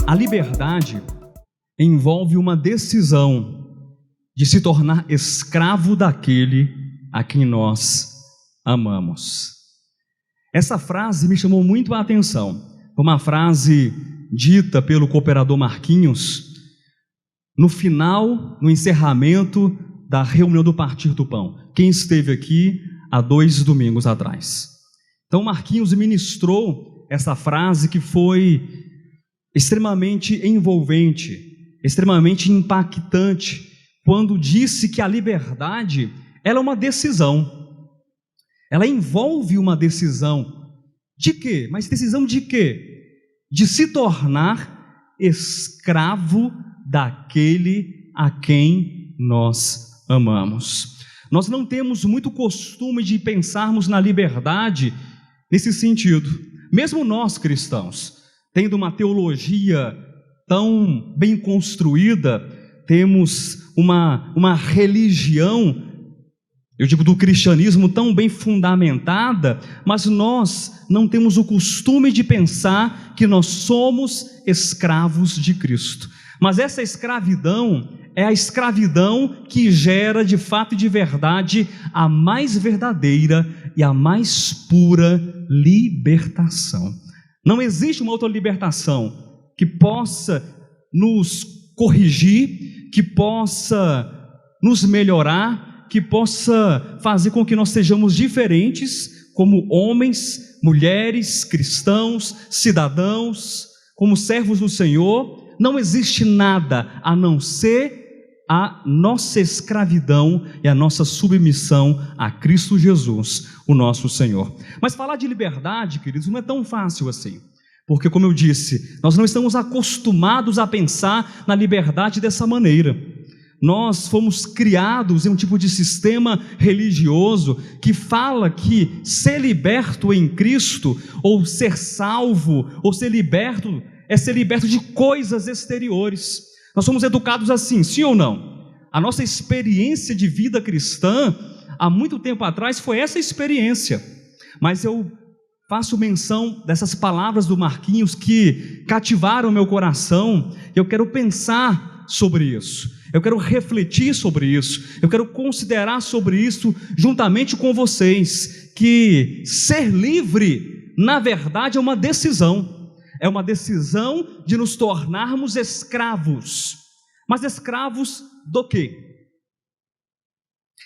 A liberdade envolve uma decisão de se tornar escravo daquele a quem nós amamos. Essa frase me chamou muito a atenção. Foi uma frase dita pelo cooperador Marquinhos no final, no encerramento da reunião do Partir do Pão. Quem esteve aqui há 2 domingos atrás. Então Marquinhos ministrou essa frase que foi extremamente envolvente, extremamente impactante, quando disse que a liberdade, ela é uma decisão. Ela envolve uma decisão. De quê? Mas decisão de quê? De se tornar escravo daquele a quem nós amamos. Nós não temos muito costume de pensarmos na liberdade nesse sentido. Mesmo nós cristãos, tendo uma teologia tão bem construída, temos uma religião, eu digo do cristianismo, tão bem fundamentada, mas nós não temos o costume de pensar que nós somos escravos de Cristo. Mas essa escravidão é a escravidão que gera de fato e de verdade a mais verdadeira e a mais pura libertação. Não existe uma outra libertação que possa nos corrigir, que possa nos melhorar, que possa fazer com que nós sejamos diferentes como homens, mulheres, cristãos, cidadãos, como servos do Senhor. Não existe nada a não ser a nossa escravidão e a nossa submissão a Cristo Jesus, o nosso Senhor. Mas falar de liberdade, queridos, não é tão fácil assim, porque, como eu disse, nós não estamos acostumados a pensar na liberdade dessa maneira. Nós fomos criados em um tipo de sistema religioso que fala que ser liberto em Cristo, ou ser salvo, ou ser liberto, é ser liberto de coisas exteriores. Nós somos educados assim, sim ou não? A nossa experiência de vida cristã, há muito tempo atrás, foi essa experiência. Mas eu faço menção dessas palavras do Marquinhos que cativaram meu coração. Eu quero pensar sobre isso, eu quero refletir sobre isso, eu quero considerar sobre isso juntamente com vocês, que ser livre, na verdade, é uma decisão. É uma decisão de nos tornarmos escravos. Mas escravos do quê?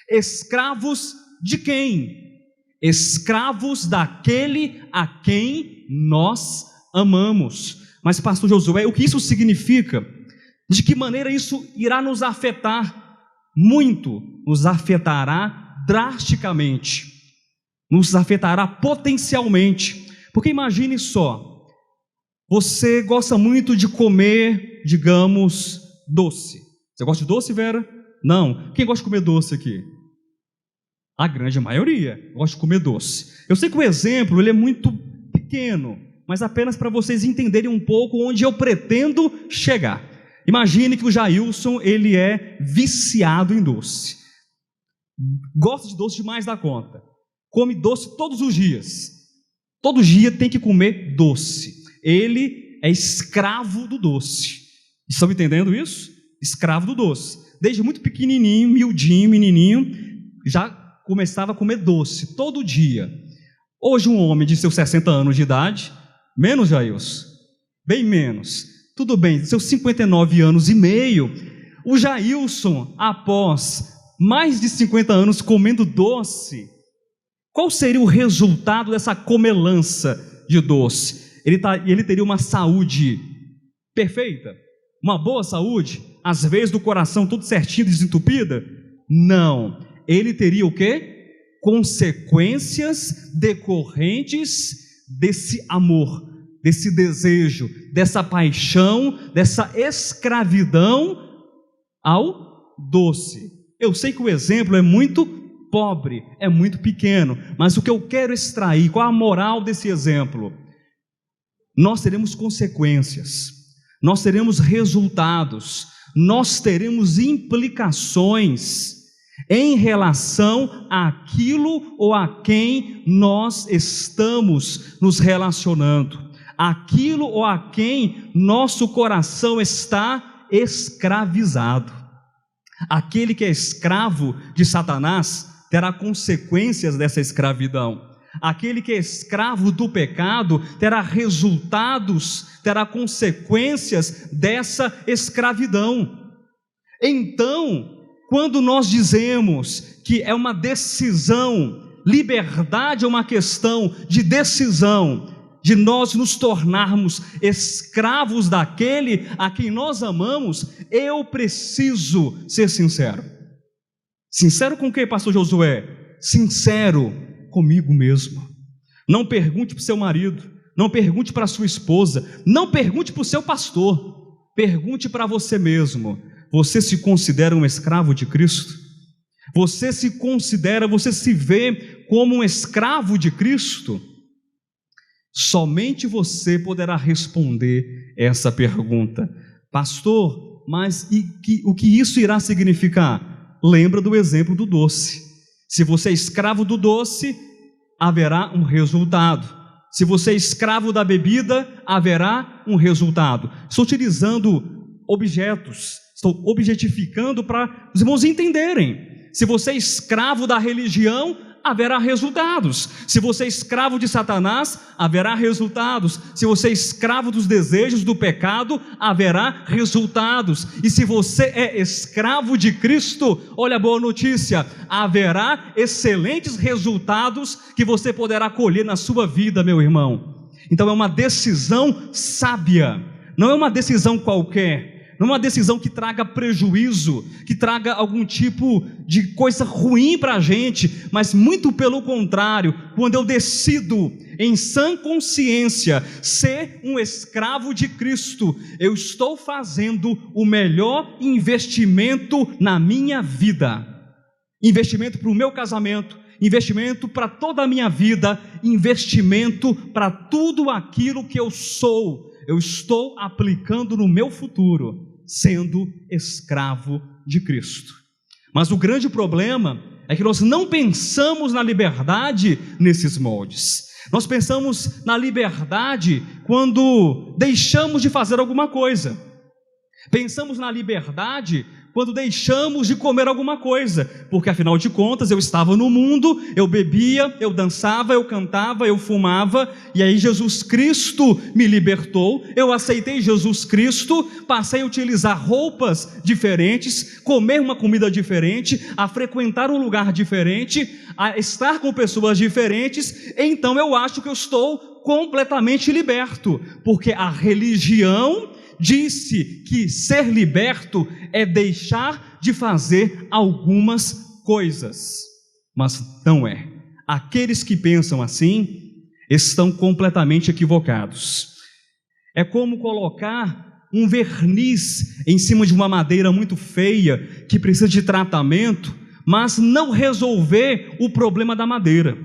Escravos de quem? Escravos daquele a quem nós amamos. Mas, pastor Josué, o que isso significa? De que maneira isso irá nos afetar? Muito, nos afetará drasticamente, nos afetará potencialmente. Porque imagine só, você gosta muito de comer, digamos, doce. Você gosta de doce, Vera? Não. Quem gosta de comer doce aqui? A grande maioria gosta de comer doce. Eu sei que o exemplo ele é muito pequeno, mas apenas para vocês entenderem um pouco onde eu pretendo chegar. Imagine que o Jailson, ele é viciado em doce. Gosta de doce demais da conta. Come doce todos os dias. Todo dia tem que comer doce. Ele é escravo do doce. Estão entendendo isso? Escravo do doce. Desde muito pequenininho, miudinho, menininho, já começava a comer doce todo dia. Hoje um homem de seus 60 anos de idade, menos, Jailson, bem menos, tudo bem, seus 59 anos e meio, o Jailson, após mais de 50 anos comendo doce, qual seria o resultado dessa comelança de doce? Ele teria uma saúde perfeita? Uma boa saúde? Às vezes do coração tudo certinho, desentupida? Não. Ele teria o quê? Consequências decorrentes desse amor, desse desejo, dessa paixão, dessa escravidão ao doce. Eu sei que o exemplo é muito pobre, é muito pequeno, mas o que eu quero extrair, qual a moral desse exemplo? Nós teremos consequências, nós teremos resultados, nós teremos implicações em relação àquilo ou a quem nós estamos nos relacionando, aquilo ou a quem nosso coração está escravizado. Aquele que é escravo de Satanás terá consequências dessa escravidão. Aquele que é escravo do pecado terá resultados, terá consequências dessa escravidão. Então, quando nós dizemos que é uma decisão, liberdade é uma questão de decisão, de nós nos tornarmos escravos daquele a quem nós amamos, eu preciso ser sincero. Sincero com quem, pastor Josué? Sincero comigo mesmo. Não pergunte para o seu marido, não pergunte para a sua esposa, não pergunte para o seu pastor, pergunte para você mesmo. Você se considera um escravo de Cristo? Você se considera, você se vê como um escravo de Cristo? Somente você poderá responder essa pergunta. Pastor, mas o que isso irá significar? Lembra do exemplo do doce. Se você é escravo do doce, haverá um resultado. Se você é escravo da bebida, haverá um resultado. Estou utilizando objetos, estou objetificando para os irmãos entenderem. Se você é escravo da religião, haverá resultados. Se você é escravo de Satanás, haverá resultados. Se você é escravo dos desejos do pecado, haverá resultados. E se você é escravo de Cristo, olha a boa notícia, haverá excelentes resultados que você poderá colher na sua vida, meu irmão. Então é uma decisão sábia, não é uma decisão qualquer. Não é uma decisão que traga prejuízo, que traga algum tipo de coisa ruim para a gente, mas muito pelo contrário, quando eu decido em sã consciência ser um escravo de Cristo, eu estou fazendo o melhor investimento na minha vida, investimento para o meu casamento, investimento para toda a minha vida, investimento para tudo aquilo que eu sou. Eu estou aplicando no meu futuro, sendo escravo de Cristo. Mas o grande problema é que nós não pensamos na liberdade nesses moldes. Nós pensamos na liberdade quando deixamos de fazer alguma coisa. Pensamos na liberdade quando deixamos de comer alguma coisa, porque afinal de contas eu estava no mundo, eu bebia, eu dançava, eu cantava, eu fumava, e aí Jesus Cristo me libertou, eu aceitei Jesus Cristo, passei a utilizar roupas diferentes, comer uma comida diferente, a frequentar um lugar diferente, a estar com pessoas diferentes, então eu acho que eu estou completamente liberto, porque a religião disse que ser liberto é deixar de fazer algumas coisas, mas não é. Aqueles que pensam assim estão completamente equivocados. É como colocar um verniz em cima de uma madeira muito feia, que precisa de tratamento, mas não resolver o problema da madeira.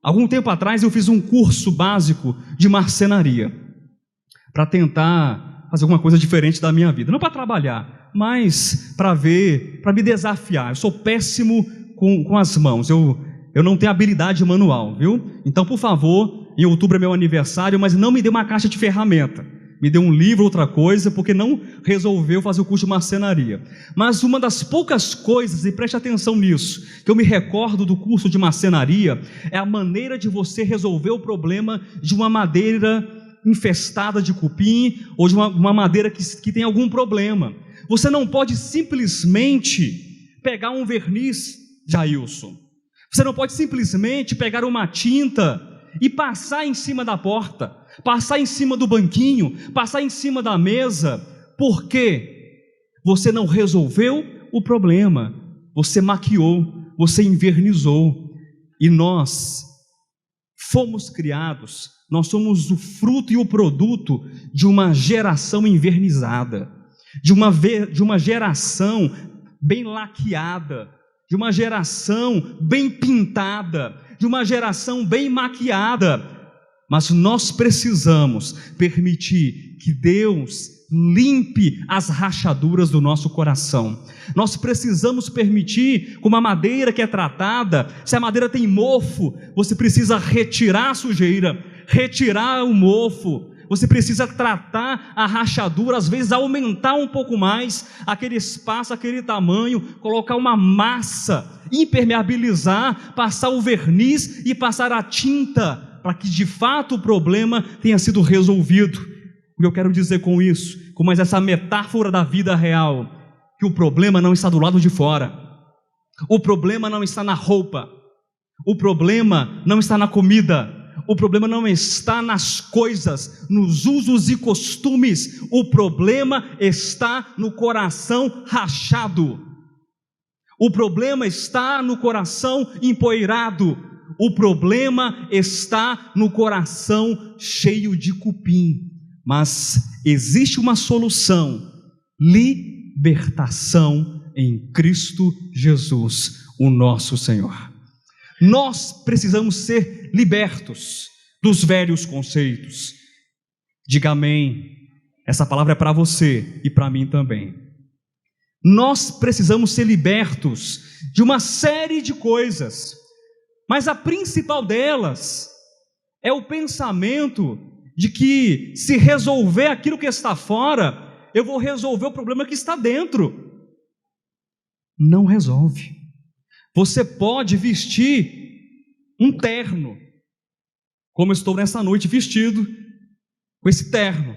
Algum tempo atrás eu fiz um curso básico de marcenaria, para tentar fazer alguma coisa diferente da minha vida, não para trabalhar, mas para ver, para me desafiar. Eu sou péssimo com as mãos, eu não tenho habilidade manual, viu? Então, por favor, em outubro é meu aniversário, mas não me dê uma caixa de ferramenta, me dê um livro, outra coisa, porque não resolveu fazer o curso de marcenaria. Mas uma das poucas coisas, e preste atenção nisso, que eu me recordo do curso de marcenaria, é a maneira de você resolver o problema de uma madeira infestada de cupim, ou de uma madeira que tem algum problema. Você não pode simplesmente pegar um verniz, Jailson. Você não pode simplesmente pegar uma tinta e passar em cima da porta, passar em cima do banquinho, passar em cima da mesa, porque você não resolveu o problema, você maquiou, você invernizou. E nós fomos criados, nós somos o fruto e o produto de uma geração invernizada, de uma geração bem laqueada, de uma geração bem pintada, de uma geração bem maquiada. Mas nós precisamos permitir que Deus limpe as rachaduras do nosso coração. Nós precisamos permitir, como a madeira que é tratada, se a madeira tem mofo, você precisa retirar a sujeira, retirar o mofo, você precisa tratar a rachadura, às vezes aumentar um pouco mais aquele espaço, aquele tamanho, colocar uma massa, impermeabilizar, passar o verniz e passar a tinta, para que de fato o problema tenha sido resolvido. O que eu quero dizer com isso, com mais essa metáfora da vida real, que o problema não está do lado de fora, o problema não está na roupa, o problema não está na comida, o problema não está nas coisas, nos usos e costumes, o problema está no coração rachado, o problema está no coração empoeirado, o problema está no coração cheio de cupim. Mas existe uma solução: libertação em Cristo Jesus, o nosso Senhor. Nós precisamos ser libertos dos velhos conceitos. Diga amém. Essa palavra é para você e para mim também. Nós precisamos ser libertos de uma série de coisas, mas a principal delas é o pensamento de que se resolver aquilo que está fora, eu vou resolver o problema que está dentro. Não resolve. Você pode vestir um terno, como eu estou nessa noite vestido com esse terno.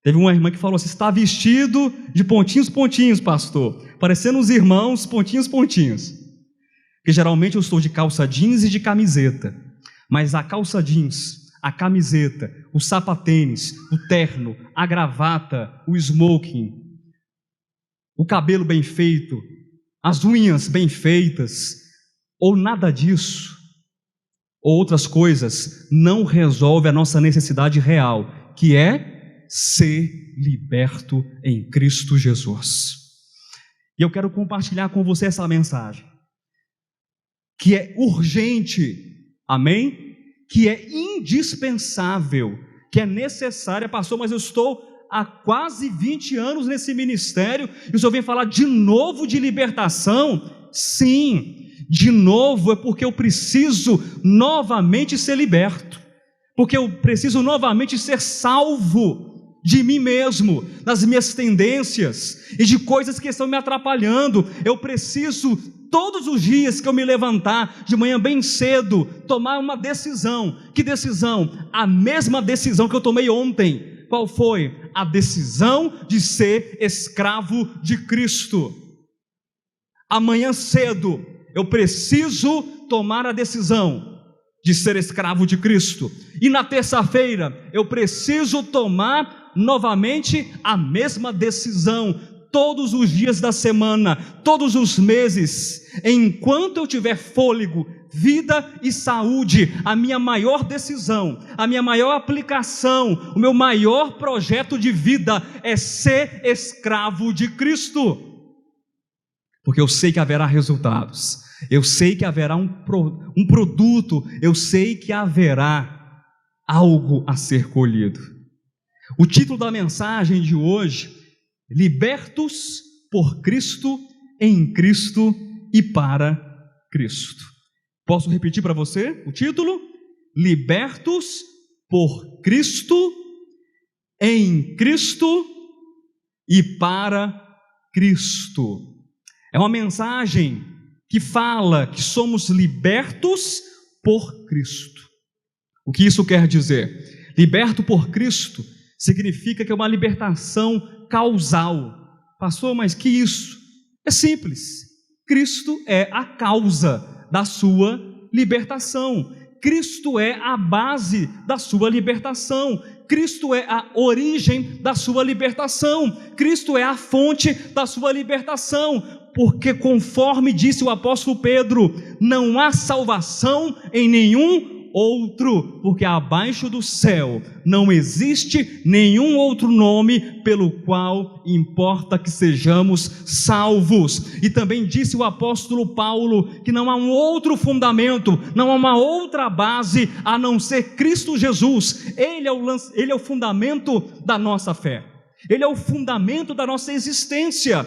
Teve uma irmã que falou assim: está vestido de pontinhos, pontinhos, pastor, parecendo os irmãos, pontinhos, pontinhos. Porque geralmente eu estou de calça jeans e de camiseta, mas a calça jeans, a camiseta, o sapatênis, o terno, a gravata, o smoking, o cabelo bem feito, as unhas bem feitas, ou nada disso, ou outras coisas, não resolve a nossa necessidade real, que é ser liberto em Cristo Jesus. E eu quero compartilhar com você essa mensagem, que é urgente, amém? Que é indispensável, que é necessária. Pastor, mas eu estou há quase 20 anos nesse ministério, e o senhor vem falar de novo de libertação? Sim, de novo, é porque eu preciso novamente ser liberto, porque eu preciso novamente ser salvo de mim mesmo, das minhas tendências e de coisas que estão me atrapalhando. Eu preciso, todos os dias que eu me levantar de manhã bem cedo, tomar uma decisão. Que decisão? A mesma decisão que eu tomei ontem. Qual foi? A decisão de ser escravo de Cristo. Amanhã cedo eu preciso tomar a decisão de ser escravo de Cristo, e na terça-feira eu preciso tomar novamente a mesma decisão. Todos os dias da semana, todos os meses, enquanto eu tiver fôlego, vida e saúde, a minha maior decisão, a minha maior aplicação, o meu maior projeto de vida é ser escravo de Cristo, porque eu sei que haverá resultados, eu sei que haverá um produto, eu sei que haverá algo a ser colhido. O título da mensagem de hoje: libertos por Cristo, em Cristo e para Cristo. Posso repetir para você o título? Libertos por Cristo, em Cristo e para Cristo. É uma mensagem que fala que somos libertos por Cristo. O que isso quer dizer? Liberto por Cristo significa que é uma libertação causal. Pastor, mas que isso? É simples. Cristo é a causa da sua libertação. Cristo é a base da sua libertação. Cristo é a origem da sua libertação. Cristo é a fonte da sua libertação. Porque, conforme disse o apóstolo Pedro, não há salvação em nenhum outro, porque abaixo do céu não existe nenhum outro nome pelo qual importa que sejamos salvos. E também disse o apóstolo Paulo que não há um outro fundamento, não há uma outra base a não ser Cristo Jesus. Ele é o fundamento da nossa fé, Ele é o fundamento da nossa existência.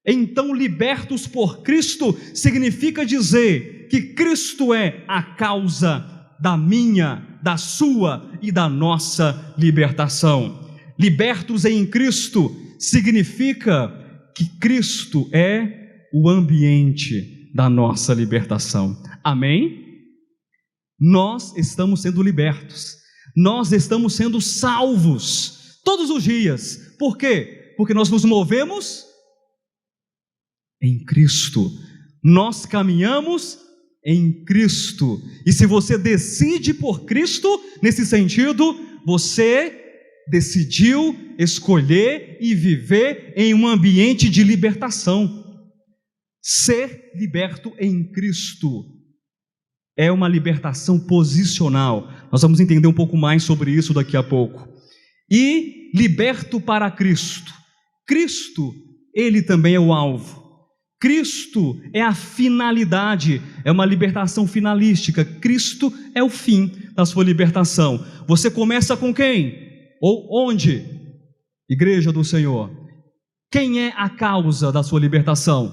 Então, libertos por Cristo significa dizer que Cristo é a causa da minha, da sua e da nossa libertação. Libertos em Cristo significa que Cristo é o ambiente da nossa libertação. Amém? Nós estamos sendo libertos, nós estamos sendo salvos todos os dias. Por quê? Porque nós nos movemos em Cristo, nós caminhamos em Cristo. E se você decide por Cristo, nesse sentido, você decidiu escolher e viver em um ambiente de libertação. Ser liberto em Cristo é uma libertação posicional. Nós vamos entender um pouco mais sobre isso daqui a pouco. E liberto para Cristo. Cristo, Ele também é o alvo. Cristo é a finalidade, é uma libertação finalística. Cristo é o fim da sua libertação. Você começa com quem? Ou onde? Igreja do Senhor. Quem é a causa da sua libertação?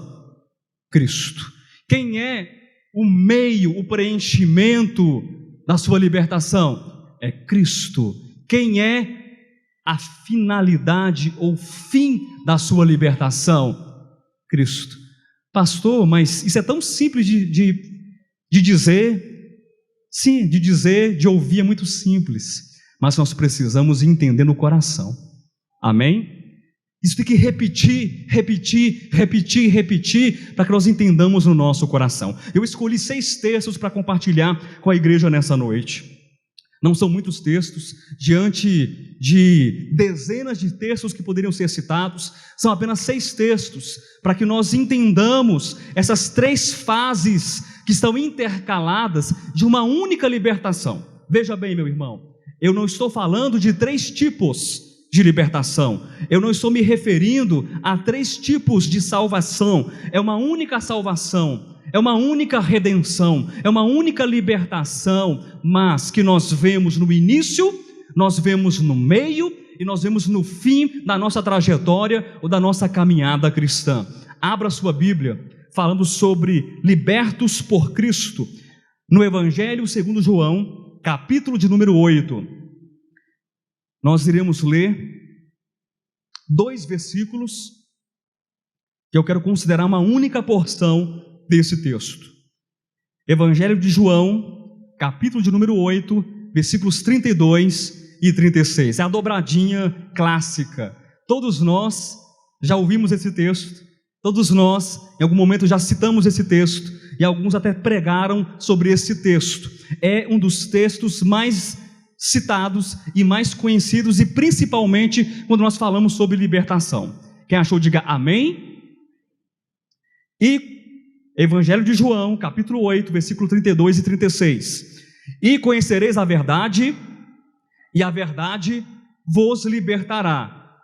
Cristo. Quem é o meio, o preenchimento da sua libertação? É Cristo. Quem é a finalidade ou fim da sua libertação? Cristo. Pastor, mas isso é tão simples de dizer. Sim, de dizer, de ouvir é muito simples, mas nós precisamos entender no coração. Amém? Isso tem que repetir, para que nós entendamos no nosso coração. Eu escolhi 6 textos para compartilhar com a igreja nessa noite. Não são muitos textos, diante de dezenas de textos que poderiam ser citados, são apenas 6 textos, para que nós entendamos essas 3 fases que estão intercaladas de uma única libertação. Veja bem, meu irmão, eu não estou falando de 3 tipos de libertação, eu não estou me referindo a 3 tipos de salvação, é uma única salvação. É uma única redenção, é uma única libertação, mas que nós vemos no início, nós vemos no meio e nós vemos no fim da nossa trajetória ou da nossa caminhada cristã. Abra sua Bíblia, falando sobre libertos por Cristo, no Evangelho segundo João, capítulo de número 8. Nós iremos ler 2 versículos, que eu quero considerar uma única porção desse texto. Evangelho de João, capítulo de número 8, versículos 32 e 36. É a dobradinha clássica. Todos nós já ouvimos esse texto, todos nós em algum momento já citamos esse texto, e alguns até pregaram sobre esse texto. É um dos textos mais citados e mais conhecidos, e principalmente quando nós falamos sobre libertação. Quem achou, diga amém. E Evangelho de João, capítulo 8, versículo 32 e 36. E conhecereis a verdade, e a verdade vos libertará.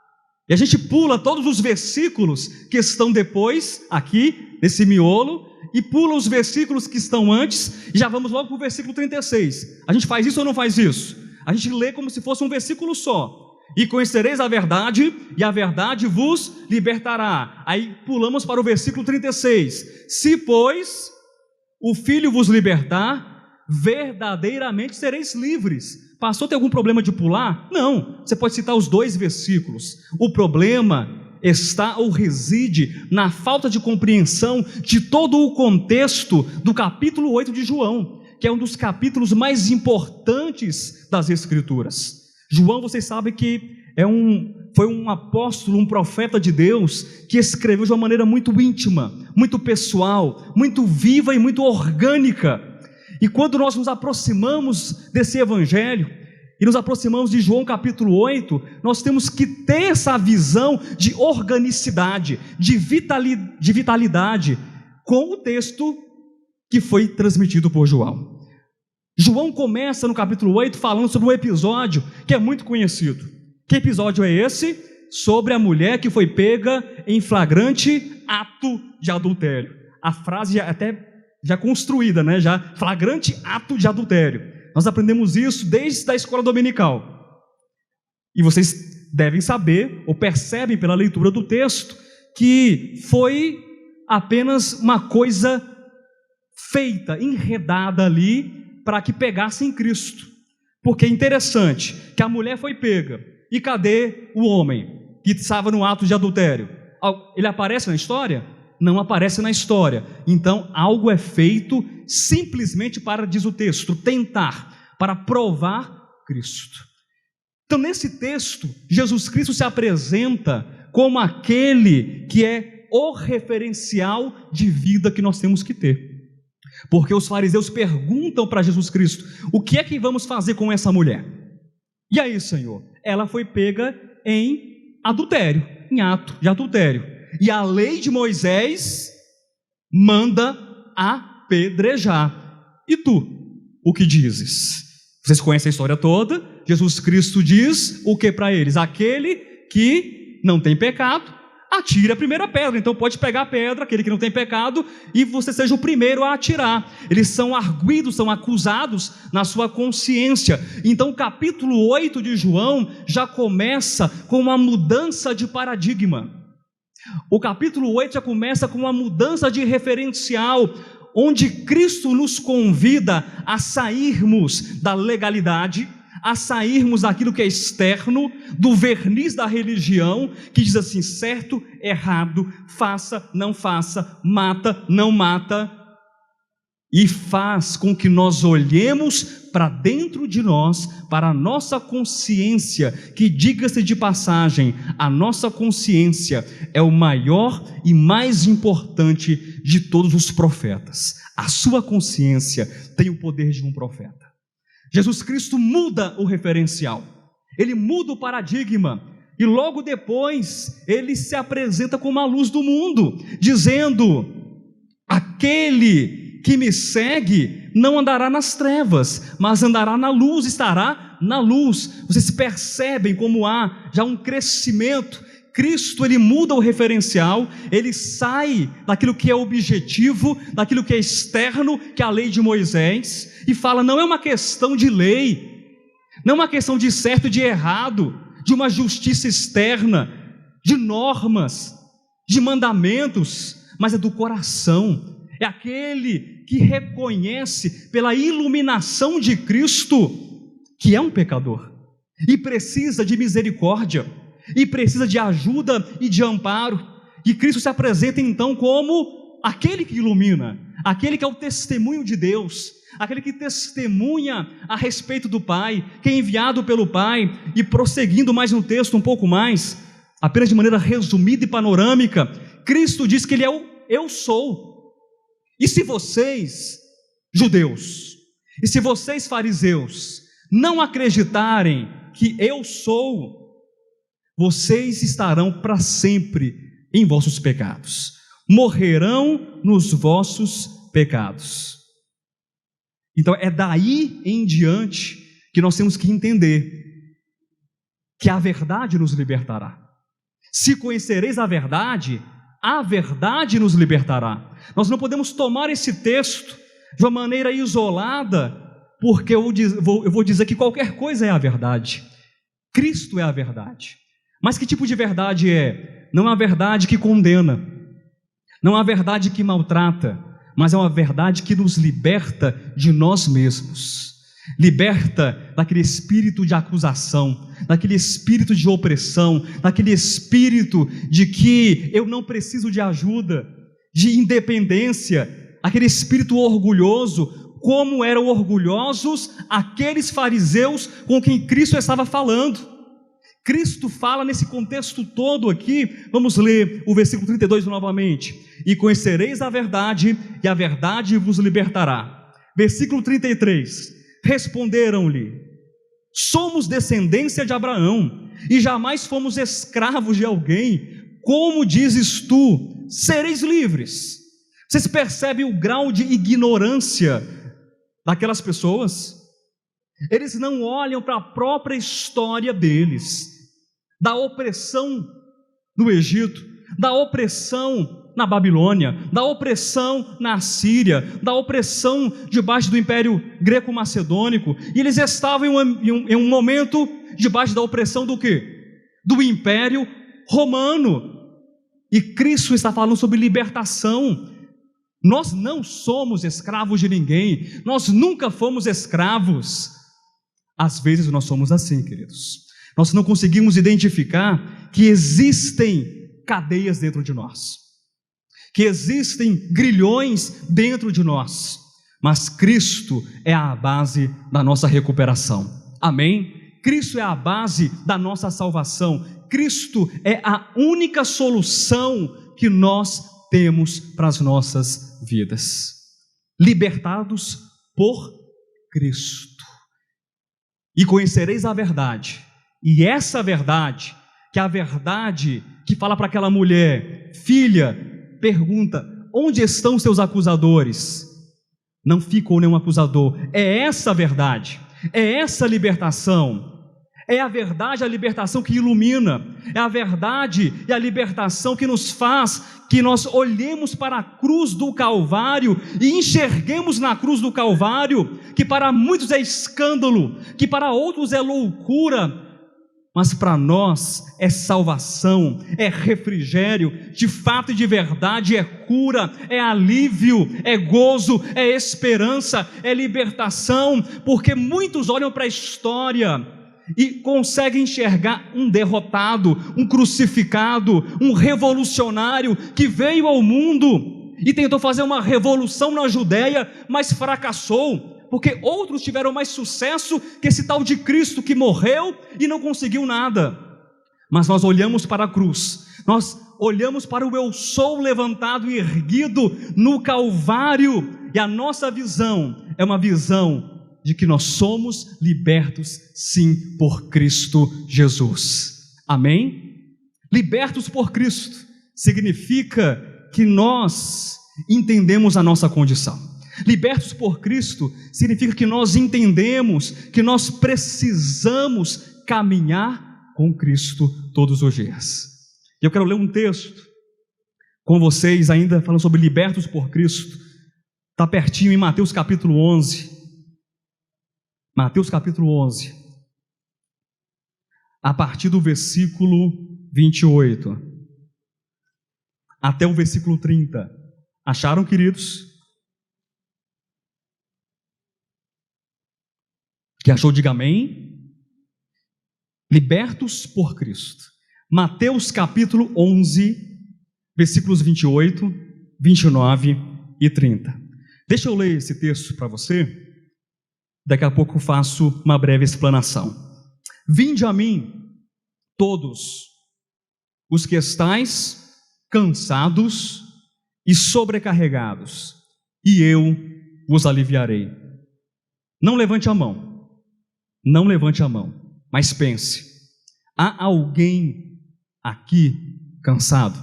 E a gente pula todos os versículos que estão depois, aqui, nesse miolo, e pula os versículos que estão antes, e já vamos logo para o versículo 36. A gente faz isso ou não faz isso? A gente lê como se fosse um versículo só. E conhecereis a verdade, e a verdade vos libertará. Aí pulamos para o versículo 36. Se, pois, o Filho vos libertar, verdadeiramente sereis livres. Pastor, tem algum problema de pular? Não, você pode citar os 2 versículos. O problema está ou reside na falta de compreensão de todo o contexto do capítulo 8 de João, que é um dos capítulos mais importantes das Escrituras. João, vocês sabem que foi um apóstolo, um profeta de Deus, que escreveu de uma maneira muito íntima, muito pessoal, muito viva e muito orgânica. E quando nós nos aproximamos desse evangelho, e nos aproximamos de João capítulo 8, nós temos que ter essa visão de organicidade, de vitalidade, com o texto que foi transmitido por João. João começa no capítulo 8 falando sobre um episódio que é muito conhecido. Que episódio é esse? Sobre a mulher que foi pega em flagrante ato de adultério. A frase até já construída, né? Já flagrante ato de adultério. Nós aprendemos isso desde a escola dominical. E vocês devem saber, ou percebem pela leitura do texto, que foi apenas uma coisa feita, enredada ali, para que pegasse em Cristo. Porque é interessante que a mulher foi pega. E cadê o homem que estava no ato de adultério? Ele aparece na história? Não aparece na história. Então algo é feito simplesmente para, diz o texto, tentar, para provar Cristo. Então nesse texto, Jesus Cristo se apresenta como aquele que é o referencial de vida que nós temos que ter. Porque os fariseus perguntam para Jesus Cristo: o que é que vamos fazer com essa mulher? E aí, Senhor? Ela foi pega em adultério, em ato de adultério. E a lei de Moisés manda apedrejar. E tu, o que dizes? Vocês conhecem a história toda. Jesus Cristo diz o que para eles? Aquele que não tem pecado, atire a primeira pedra. Então pode pegar a pedra, aquele que não tem pecado, e você seja o primeiro a atirar. Eles são arguidos, são acusados na sua consciência. Então o capítulo 8 de João já começa com uma mudança de paradigma. O capítulo 8 já começa com uma mudança de referencial, onde Cristo nos convida a sairmos da legalidade, a sairmos daquilo que é externo, do verniz da religião, que diz assim: certo, errado, faça, não faça, mata, não mata, e faz com que nós olhemos para dentro de nós, para a nossa consciência, que, diga-se de passagem, a nossa consciência é o maior e mais importante de todos os profetas. A sua consciência tem o poder de um profeta. Jesus Cristo muda o referencial, ele muda o paradigma, e logo depois ele se apresenta como a luz do mundo, dizendo: aquele que me segue não andará nas trevas, mas andará na luz, estará na luz. Vocês percebem como há já um crescimento. Cristo, ele muda o referencial, ele sai daquilo que é objetivo, daquilo que é externo, que é a lei de Moisés, e fala: não é uma questão de lei, não é uma questão de certo e de errado, de uma justiça externa, de normas, de mandamentos, mas é do coração. É aquele que reconhece pela iluminação de Cristo que é um pecador e precisa de misericórdia, e precisa de ajuda e de amparo. E Cristo se apresenta então como aquele que ilumina, aquele que é o testemunho de Deus, aquele que testemunha a respeito do Pai, que é enviado pelo Pai. E prosseguindo mais no texto um pouco mais, apenas de maneira resumida e panorâmica, Cristo diz que ele é o eu sou. E se vocês, judeus, e se vocês, fariseus, não acreditarem que eu sou, vocês estarão para sempre em vossos pecados, morrerão nos vossos pecados. Então é daí em diante que nós temos que entender que a verdade nos libertará. Se conhecereis a verdade nos libertará. Nós não podemos tomar esse texto de uma maneira isolada, porque eu vou dizer que qualquer coisa é a verdade. Cristo é a verdade. Mas que tipo de verdade é? Não é uma verdade que condena, não é uma verdade que maltrata, mas é uma verdade que nos liberta de nós mesmos, liberta daquele espírito de acusação, daquele espírito de opressão, daquele espírito de que eu não preciso de ajuda, de independência, aquele espírito orgulhoso, como eram orgulhosos aqueles fariseus com quem Cristo estava falando. Cristo fala nesse contexto todo aqui. Vamos ler o versículo 32 novamente: e conhecereis a verdade, e a verdade vos libertará. Versículo 33, responderam-lhe: somos descendência de Abraão, e jamais fomos escravos de alguém. Como dizes tu, sereis livres? Vocês percebem o grau de ignorância daquelas pessoas. Eles não olham para a própria história deles, da opressão no Egito, da opressão na Babilônia, da opressão na Síria, da opressão debaixo do Império Greco-Macedônico, e eles estavam em um momento debaixo da opressão do quê? Do Império Romano. E Cristo está falando sobre libertação. Nós não somos escravos de ninguém, nós nunca fomos escravos. Às vezes nós somos assim, queridos. Nós não conseguimos identificar que existem cadeias dentro de nós, que existem grilhões dentro de nós, mas Cristo é a base da nossa recuperação. Amém? Cristo é a base da nossa salvação. Cristo é a única solução que nós temos para as nossas vidas. Libertados por Cristo. E conhecereis a verdade. E essa verdade, que é a verdade que fala para aquela mulher: filha, pergunta, onde estão seus acusadores? Não ficou nenhum acusador. É essa a verdade, é essa a libertação. É a verdade, a libertação que ilumina. É a verdade e a libertação que nos faz que nós olhemos para a cruz do Calvário e enxerguemos na cruz do Calvário que para muitos é escândalo, que para outros é loucura, mas para nós é salvação, é refrigério, de fato e de verdade é cura, é alívio, é gozo, é esperança, é libertação, porque muitos olham para a história e conseguem enxergar um derrotado, um crucificado, um revolucionário que veio ao mundo e tentou fazer uma revolução na Judéia, mas fracassou, porque outros tiveram mais sucesso que esse tal de Cristo que morreu e não conseguiu nada. Mas nós olhamos para a cruz, nós olhamos para o eu sou levantado e erguido no Calvário, e a nossa visão é uma visão de que nós somos libertos sim por Cristo Jesus. Amém? Libertos por Cristo significa que nós entendemos a nossa condição. Libertos por Cristo significa que nós entendemos que nós precisamos caminhar com Cristo todos os dias. Eu quero ler um texto com vocês ainda falando sobre libertos por Cristo. Está pertinho em Mateus capítulo 11. Mateus capítulo 11, a partir do versículo 28, até o versículo 30. Acharam, queridos? Que achou, diga amém. Libertos por Cristo. Mateus capítulo 11, versículos 28, 29 e 30. Deixa eu ler esse texto para você. Daqui a pouco faço uma breve explanação. Vinde a mim, todos os que estáis cansados e sobrecarregados, e eu vos aliviarei. Não levante a mão, não levante a mão, mas pense: há alguém aqui cansado?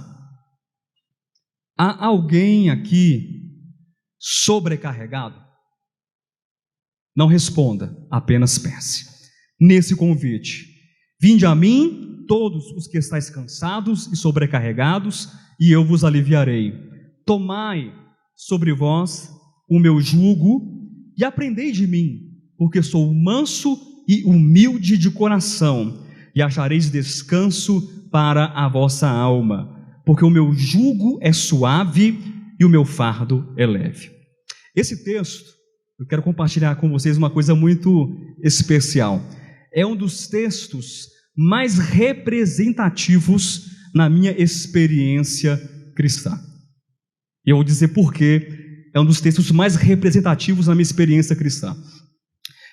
Há alguém aqui sobrecarregado? Não responda, apenas pense. Nesse convite: vinde a mim, todos os que estáis cansados e sobrecarregados, e eu vos aliviarei. Tomai sobre vós o meu jugo e aprendei de mim, porque sou manso e humilde de coração, e achareis descanso para a vossa alma, porque o meu jugo é suave e o meu fardo é leve. Esse texto, eu quero compartilhar com vocês uma coisa muito especial. É um dos textos mais representativos na minha experiência cristã. E eu vou dizer por quê. É um dos textos mais representativos na minha experiência cristã.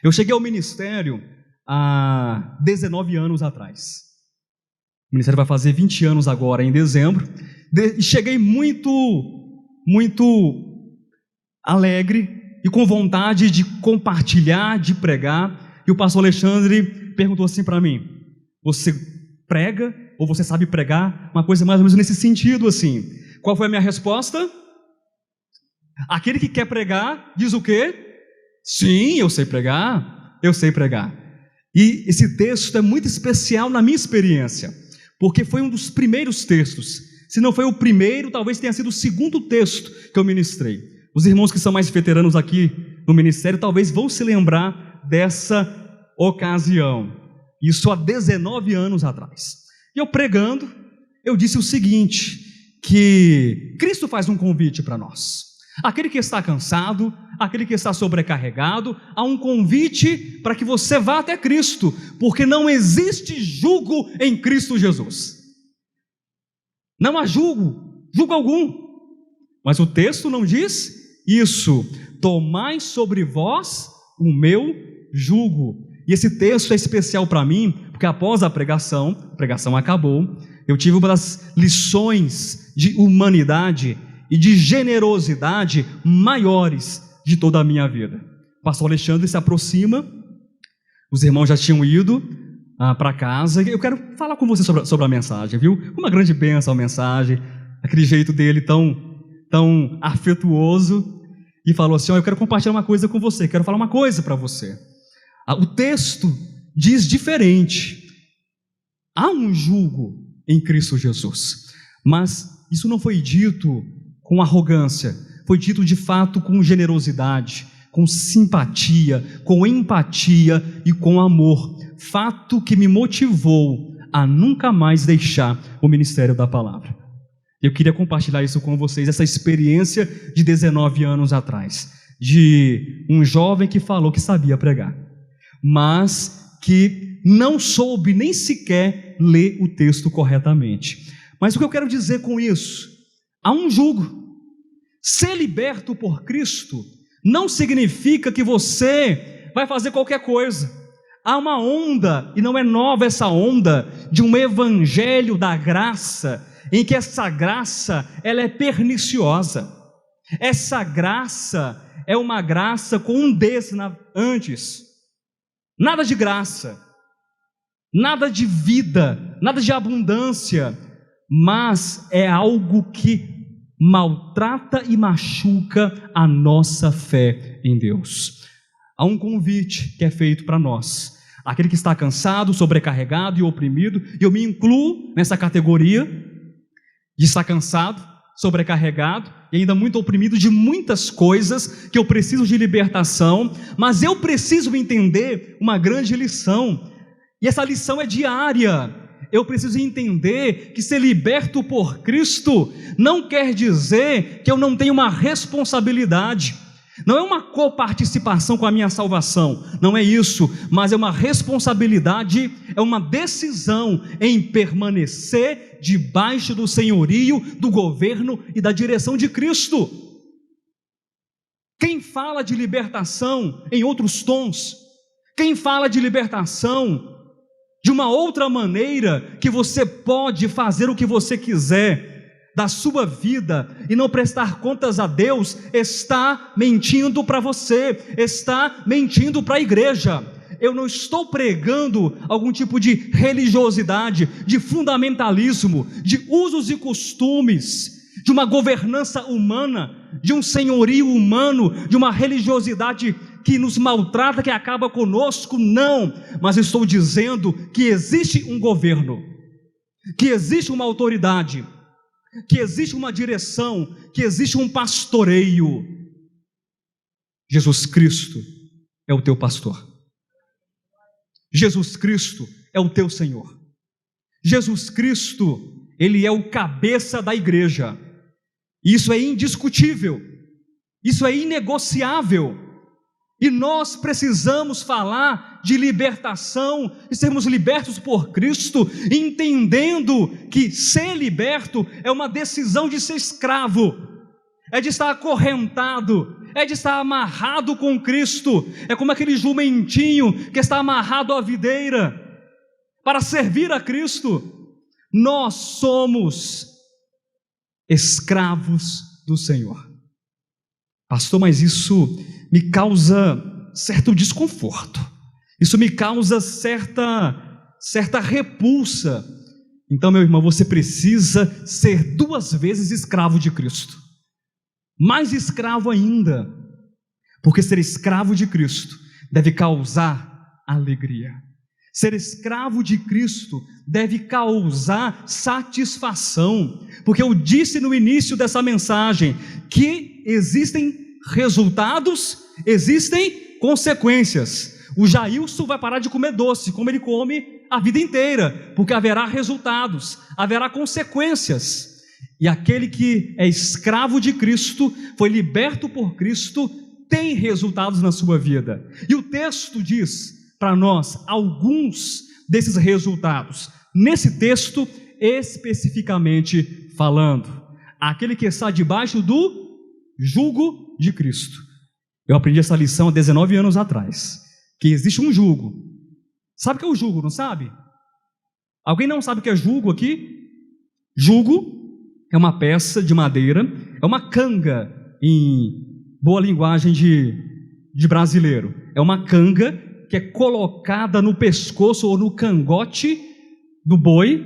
Eu cheguei ao ministério há 19 anos atrás. O ministério vai fazer 20 anos agora, em dezembro. E cheguei muito alegre e com vontade de compartilhar, de pregar. E o pastor Alexandre perguntou assim para mim: você prega ou você sabe pregar? Uma coisa mais ou menos nesse sentido assim. Qual foi a minha resposta? Aquele que quer pregar diz o quê? Sim, eu sei pregar, eu sei pregar. E esse texto é muito especial na minha experiência, porque foi um dos primeiros textos. Se não foi o primeiro, talvez tenha sido o segundo texto que eu ministrei. Os irmãos que são mais veteranos aqui no ministério talvez vão se lembrar dessa ocasião. Isso há 19 anos atrás. E eu pregando, eu disse o seguinte, que Cristo faz um convite para nós. Aquele que está cansado, aquele que está sobrecarregado, há um convite para que você vá até Cristo, porque não existe jugo em Cristo Jesus. Não há jugo algum. Mas o texto não diz isso. Tomai sobre vós o meu jugo. E esse texto é especial para mim, porque após a pregação acabou, eu tive uma das lições de humanidade e de generosidade maiores de toda a minha vida. O pastor Alexandre se aproxima, os irmãos já tinham ido para casa, eu quero falar com você sobre a mensagem, viu? Uma grande bênção a mensagem, aquele jeito dele tão afetuoso, e falou assim, eu quero compartilhar uma coisa com você, quero falar uma coisa para você. O texto diz diferente, há um jugo em Cristo Jesus, mas isso não foi dito com arrogância, foi dito de fato com generosidade, com simpatia, com empatia e com amor, fato que me motivou a nunca mais deixar o ministério da palavra. Eu queria compartilhar isso com vocês, essa experiência de 19 anos atrás, de um jovem que falou que sabia pregar, mas que não soube nem sequer ler o texto corretamente. Mas o que eu quero dizer com isso? Há um jugo. Ser liberto por Cristo não significa que você vai fazer qualquer coisa. Há uma onda, e não é nova essa onda, de um evangelho da graça, em que essa graça, ela é perniciosa. Essa graça é uma graça com um antes. Nada de graça, nada de vida, nada de abundância, mas é algo que maltrata e machuca a nossa fé em Deus. Há um convite que é feito para nós, aquele que está cansado, sobrecarregado e oprimido, e eu me incluo nessa categoria de estar cansado, sobrecarregado e ainda muito oprimido de muitas coisas, que eu preciso de libertação, mas eu preciso entender uma grande lição, e essa lição é diária. Eu preciso entender que ser liberto por Cristo não quer dizer que eu não tenho uma responsabilidade, não é uma coparticipação com a minha salvação, não é isso, mas é uma responsabilidade, é uma decisão em permanecer debaixo do senhorio, do governo e da direção de Cristo. Quem fala de libertação em outros tons, quem fala de libertação de uma outra maneira, que você pode fazer o que você quiser da sua vida e não prestar contas a Deus, está mentindo para você, está mentindo para a igreja. Eu não estou pregando algum tipo de religiosidade, de fundamentalismo, de usos e costumes, de uma governança humana, de um senhorio humano, de uma religiosidade que nos maltrata, que acaba conosco, não, mas estou dizendo que existe um governo, que existe uma autoridade, que existe uma direção, que existe um pastoreio. Jesus Cristo é o teu pastor, Jesus Cristo é o teu Senhor, Jesus Cristo, Ele é o cabeça da igreja, isso é indiscutível, isso é inegociável. E nós precisamos falar de libertação, de sermos libertos por Cristo, entendendo que ser liberto é uma decisão de ser escravo, é de estar acorrentado, é de estar amarrado com Cristo, é como aquele jumentinho que está amarrado à videira, para servir a Cristo. Nós somos escravos do Senhor. Pastor, mas isso me causa certo desconforto, isso me causa certa repulsa. Então, meu irmão, você precisa ser 2 vezes escravo de Cristo, mais escravo ainda, Porque ser escravo de Cristo deve causar alegria. Ser escravo de Cristo deve causar satisfação, porque eu disse no início dessa mensagem que existem resultados, existem consequências. O Jailson vai parar de comer doce, como ele come a vida inteira, porque haverá resultados, haverá consequências. E aquele que é escravo de Cristo, foi liberto por Cristo, tem resultados na sua vida. E o texto diz para nós alguns desses resultados. Nesse texto, especificamente falando, aquele que está debaixo do jugo de Cristo. Eu aprendi essa lição há 19 anos atrás, que existe um jugo. Sabe o que é o jugo, não sabe? Alguém não sabe o que é jugo aqui? Jugo é uma peça de madeira, é uma canga, em boa linguagem de brasileiro. É uma canga que é colocada no pescoço ou no cangote do boi,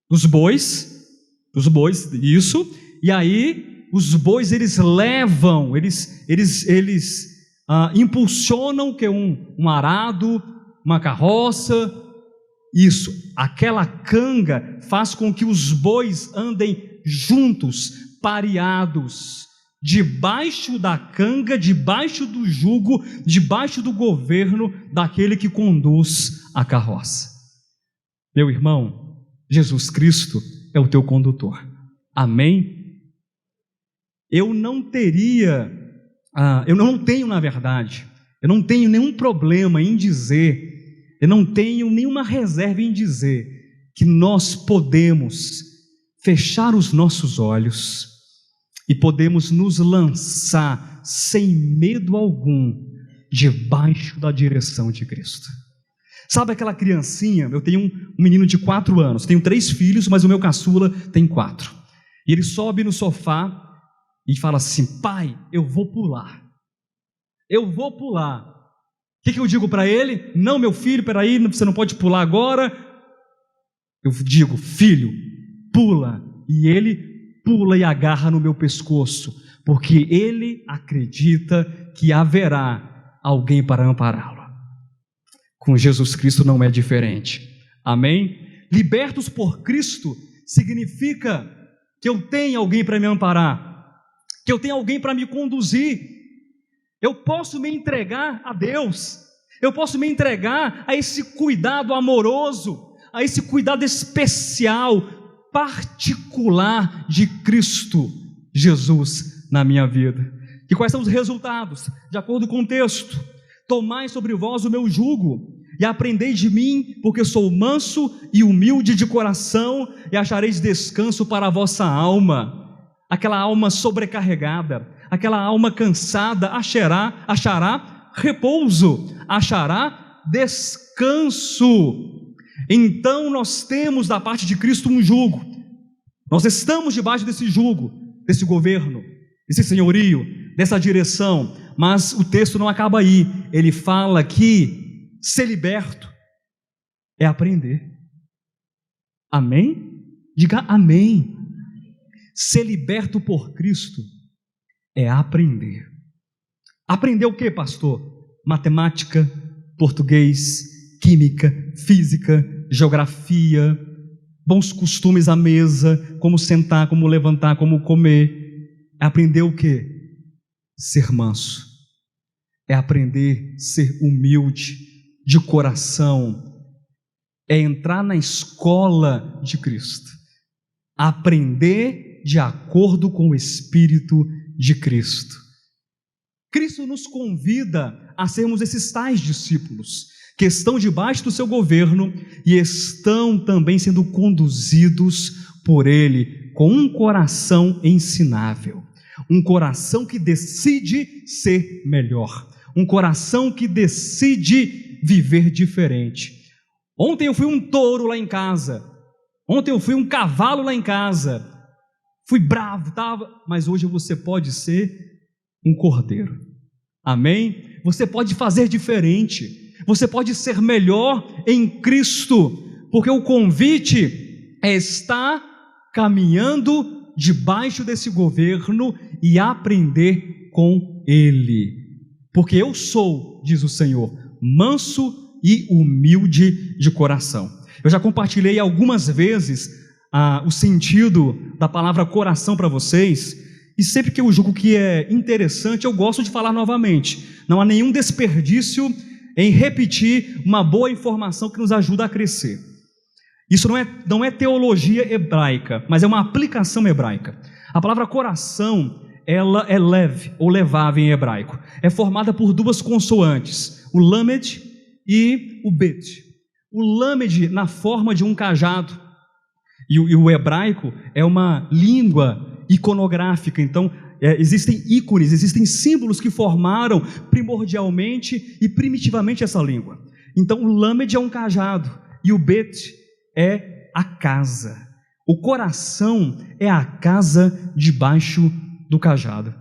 dos bois, isso, e aí os bois eles levam, eles impulsionam que um arado, uma carroça, isso, aquela canga faz com que os bois andem juntos, pareados, debaixo da canga, debaixo do jugo, debaixo do governo daquele que conduz a carroça. Meu irmão, Jesus Cristo é o teu condutor. Amém? Eu não tenho, na verdade, eu não tenho nenhum problema em dizer, eu não tenho nenhuma reserva em dizer que nós podemos fechar os nossos olhos e podemos nos lançar sem medo algum debaixo da direção de Cristo. Sabe aquela criancinha? Eu tenho um menino de 4 anos, tenho 3 filhos, mas o meu caçula tem 4. E ele sobe no sofá e fala assim: pai, eu vou pular. Eu vou pular. O que eu digo para ele? Não, meu filho, peraí, você não pode pular agora. Eu digo: filho, pula. E ele pula e agarra no meu pescoço, porque ele acredita que haverá alguém para ampará-lo. Com Jesus Cristo não é diferente. Amém? Libertos por Cristo significa que eu tenho alguém para me amparar, que eu tenho alguém para me conduzir. Eu posso me entregar a Deus, eu posso me entregar a esse cuidado amoroso, a esse cuidado especial, particular de Cristo Jesus na minha vida. E quais são os resultados? De acordo com o texto: tomai sobre vós o meu jugo e aprendei de mim, porque sou manso e humilde de coração, e achareis descanso para a vossa alma. Aquela alma sobrecarregada, aquela alma cansada achará repouso, achará descanso. Então nós temos da parte de Cristo um jugo, nós estamos debaixo desse jugo, desse governo, desse senhorio, dessa direção, mas o texto não acaba aí, ele fala que ser liberto é aprender. Amém? Diga amém. Ser liberto por Cristo é aprender. Aprender o que, pastor? Matemática, português, química, física, geografia, bons costumes à mesa, como sentar, como levantar, como comer. É aprender o quê? Ser manso. É aprender a ser humilde de coração. É entrar na escola de Cristo. Aprender de acordo com o Espírito de Cristo. Cristo nos convida a sermos esses tais discípulos, que estão debaixo do seu governo e estão também sendo conduzidos por Ele, com um coração ensinável, um coração que decide ser melhor, um coração que decide viver diferente. Ontem eu fui um touro lá em casa, ontem eu fui um cavalo lá em casa, fui bravo, mas hoje você pode ser um cordeiro. Amém? Você pode fazer diferente. Você pode ser melhor em Cristo, porque o convite é estar caminhando debaixo desse governo e aprender com Ele. porque eu sou, diz o Senhor, manso e humilde de coração. Eu já compartilhei algumas vezes o sentido da palavra coração para vocês, e sempre que eu julgo que é interessante, eu gosto de falar novamente. Não há nenhum desperdício em repetir uma boa informação que nos ajuda a crescer. Isso não é teologia hebraica, mas é uma aplicação hebraica. A palavra coração, ela é lev, ou levav em hebraico. É formada por duas consoantes, o lamed e o bet. O lamed na forma de um cajado, e o hebraico é uma língua iconográfica, então existem ícones, existem símbolos que formaram primordialmente e primitivamente essa língua. Então o lamed é um cajado, e o bet é a casa. O coração é a casa debaixo do cajado.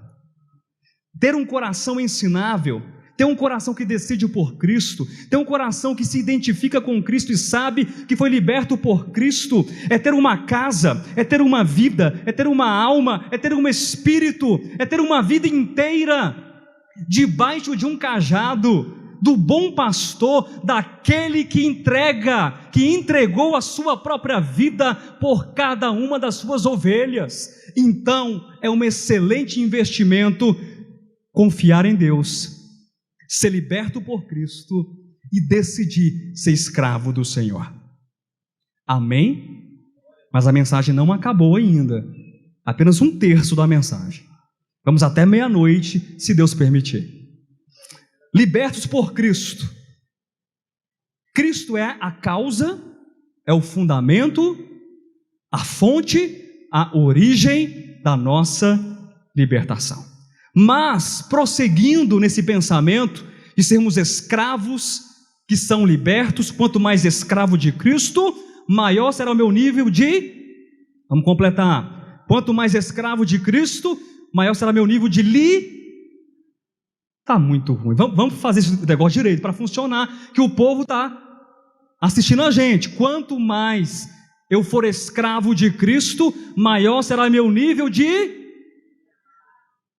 Ter um coração ensinável, ter um coração que decide por Cristo, ter um coração que se identifica com Cristo e sabe que foi liberto por Cristo, é ter uma casa, é ter uma vida, é ter uma alma, é ter um espírito, é ter uma vida inteira debaixo de um cajado do bom pastor, daquele que entregou a sua própria vida por cada uma das suas ovelhas. Então é um excelente investimento confiar em Deus, ser liberto por Cristo e decidir ser escravo do Senhor. Amém? Mas a mensagem não acabou ainda, apenas um terço da mensagem. Vamos até meia-noite, se Deus permitir. Libertos por Cristo. Cristo é a causa, é o fundamento, a fonte, a origem da nossa libertação. Mas, prosseguindo nesse pensamento de sermos escravos que são libertos, quanto mais escravo de Cristo, maior será o meu nível de... Vamos completar. Quanto mais escravo de Cristo, maior será o meu nível de Está muito ruim. Vamos fazer esse negócio direito para funcionar, que o povo está assistindo a gente. Quanto mais eu for escravo de Cristo, maior será meu nível de...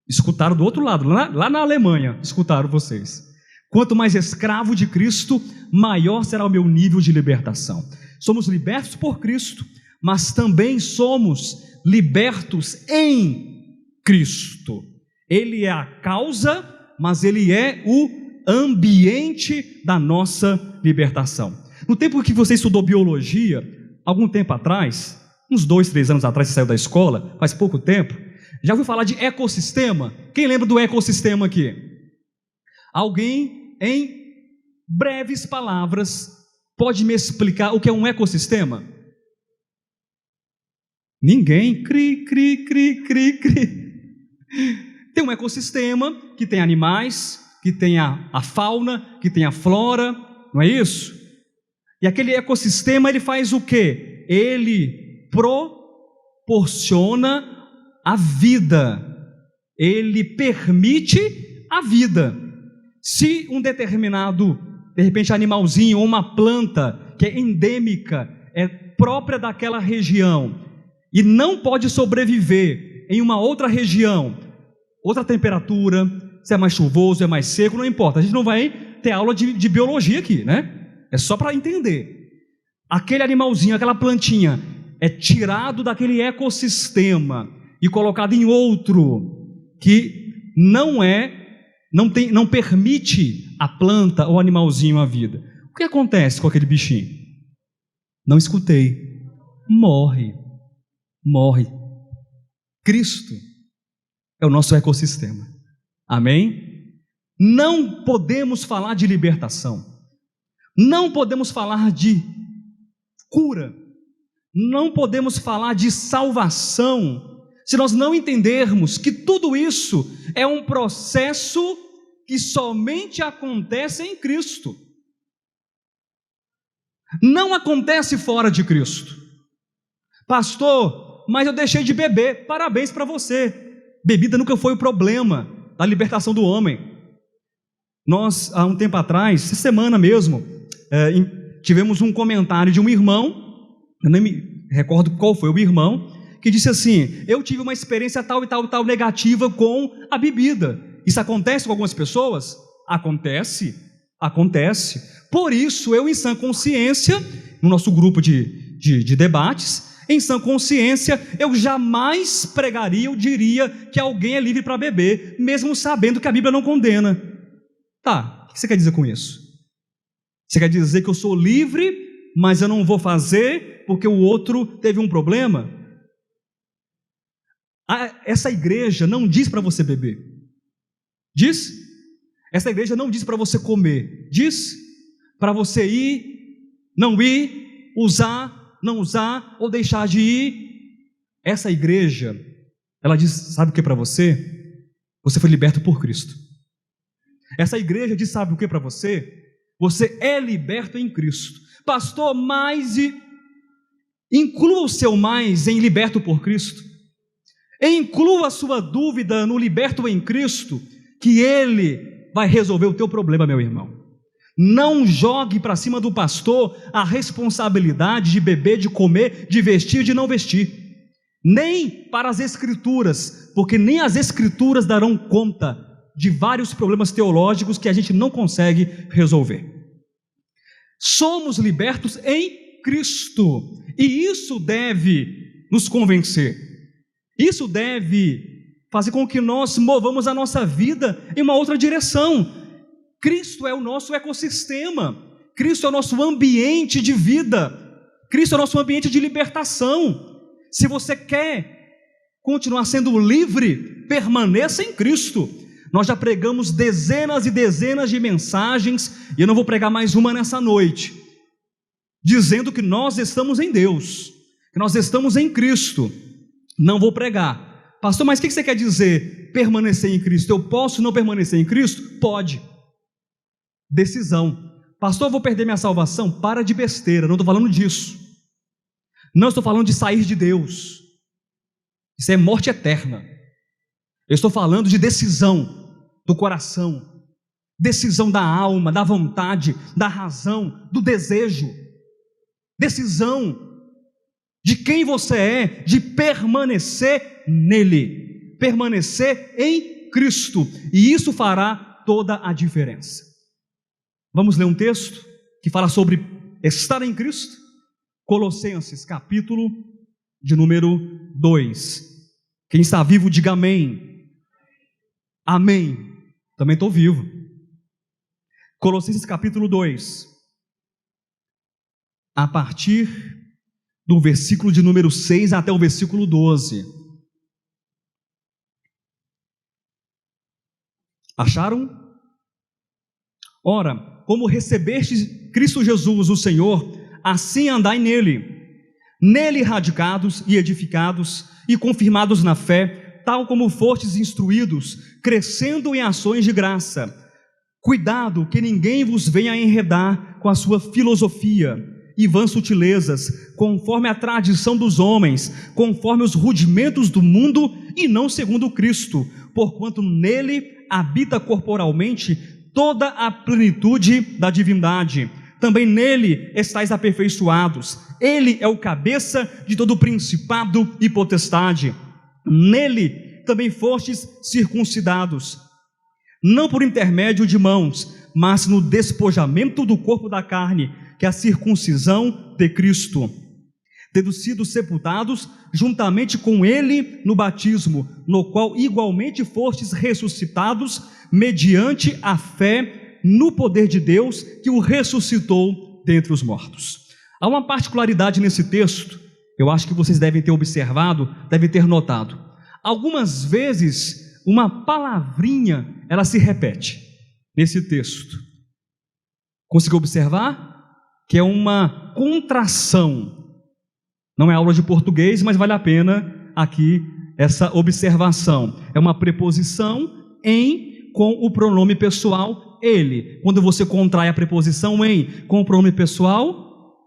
Escutaram do outro lado, lá na Alemanha, escutaram vocês. Quanto mais escravo de Cristo, maior será o meu nível de libertação. Somos libertos por Cristo, mas também somos libertos em Cristo. Ele é a causa, mas Ele é o ambiente da nossa libertação. No tempo que você estudou biologia, algum tempo atrás, uns 2, 3 anos atrás, você saiu da escola, faz pouco tempo, já ouviu falar de ecossistema? Quem lembra do ecossistema aqui? Alguém, em breves palavras, pode me explicar o que é um ecossistema? Ninguém. Cri. Tem um ecossistema que tem animais, que tem a fauna, que tem a flora, não é isso? E aquele ecossistema, ele faz o quê? Ele proporciona a vida, ele permite a vida. Se um determinado, de repente, animalzinho ou uma planta que é endêmica, é própria daquela região e não pode sobreviver em uma outra região, outra temperatura, se é mais chuvoso, é mais seco, não importa. A gente não vai ter aula de biologia aqui, né? É só para entender. Aquele animalzinho, aquela plantinha, é tirado daquele ecossistema e colocado em outro que não permite a planta ou animalzinho a vida. O que acontece com aquele bichinho? Não escutei. Morre. Cristo é o nosso ecossistema. Amém? Não podemos falar de libertação. Não podemos falar de cura. Não podemos falar de salvação se nós não entendermos que tudo isso é um processo que somente acontece em Cristo. Não acontece fora de Cristo. Pastor, mas eu deixei de beber. Parabéns para você. Bebida nunca foi o problema da libertação do homem. Nós, há um tempo atrás, essa semana mesmo, tivemos um comentário de um irmão, eu nem me recordo qual foi o irmão, que disse assim: eu tive uma experiência tal e tal negativa com a bebida. Isso acontece com algumas pessoas? Acontece. Por isso, eu, em sã consciência, no nosso grupo de debates, em sã consciência, eu jamais pregaria, eu diria que alguém é livre para beber, mesmo sabendo que a Bíblia não condena. Tá, o que você quer dizer com isso? Você quer dizer que eu sou livre, mas eu não vou fazer porque o outro teve um problema? Essa igreja não diz para você beber. Diz? Essa igreja não diz para você comer. Diz? Para você ir, não ir, usar, não usar ou deixar de ir. Essa igreja, ela diz, sabe o que para você? Você foi liberto por Cristo. Essa igreja diz, sabe o que para você? Você é liberto em Cristo. Pastor, mas inclua o seu mais em liberto por Cristo. Inclua a sua dúvida no liberto em Cristo, que Ele vai resolver o teu problema, meu irmão. Não jogue para cima do pastor a responsabilidade de beber, de comer, de vestir, de não vestir. Nem para as Escrituras, porque nem as Escrituras darão conta de vários problemas teológicos que a gente não consegue resolver. Somos libertos em Cristo, e isso deve nos convencer. Isso deve fazer com que nós movamos a nossa vida em uma outra direção. Cristo é o nosso ecossistema, Cristo é o nosso ambiente de vida, Cristo é o nosso ambiente de libertação. Se você quer continuar sendo livre, permaneça em Cristo. Nós já pregamos dezenas e dezenas de mensagens, e eu não vou pregar mais uma nessa noite, dizendo que nós estamos em Deus, que nós estamos em Cristo. Não vou pregar. Pastor, mas o que você quer dizer permanecer em Cristo? Eu posso não permanecer em Cristo? Pode. Decisão. Pastor, eu vou perder minha salvação? Para de besteira, não estou falando disso. Não estou falando de sair de Deus. Isso é morte eterna. Eu estou falando de decisão do coração, decisão da alma, da vontade, da razão, do desejo, decisão de quem você é, de permanecer nele, permanecer em Cristo, e isso fará toda a diferença. Vamos ler um texto que fala sobre estar em Cristo? Colossenses, capítulo de número 2. Quem está vivo, diga amém. Amém. Também estou vivo. Colossenses capítulo 2, a partir do versículo de número 6 até o versículo 12. Acharam? Ora, como recebestes Cristo Jesus, o Senhor, assim andai nele radicados e edificados e confirmados na fé, tal como fostes instruídos, crescendo em ações de graça. Cuidado que ninguém vos venha enredar com a sua filosofia e vãs sutilezas, conforme a tradição dos homens, conforme os rudimentos do mundo e não segundo Cristo, porquanto nele habita corporalmente toda a plenitude da divindade. Também nele estáis aperfeiçoados. Ele é o cabeça de todo principado e potestade. Nele também fostes circuncidados, não por intermédio de mãos, mas no despojamento do corpo da carne, que é a circuncisão de Cristo, tendo sido sepultados juntamente com ele no batismo, no qual igualmente fostes ressuscitados mediante a fé no poder de Deus que o ressuscitou dentre os mortos. Há uma particularidade nesse texto, eu acho que vocês devem ter observado, devem ter notado. Algumas vezes uma palavrinha, ela se repete nesse texto. Conseguiu observar? Que é uma contração. Não é aula de português, mas vale a pena aqui essa observação. É uma preposição em com o pronome pessoal ele. Quando você contrai a preposição em com o pronome pessoal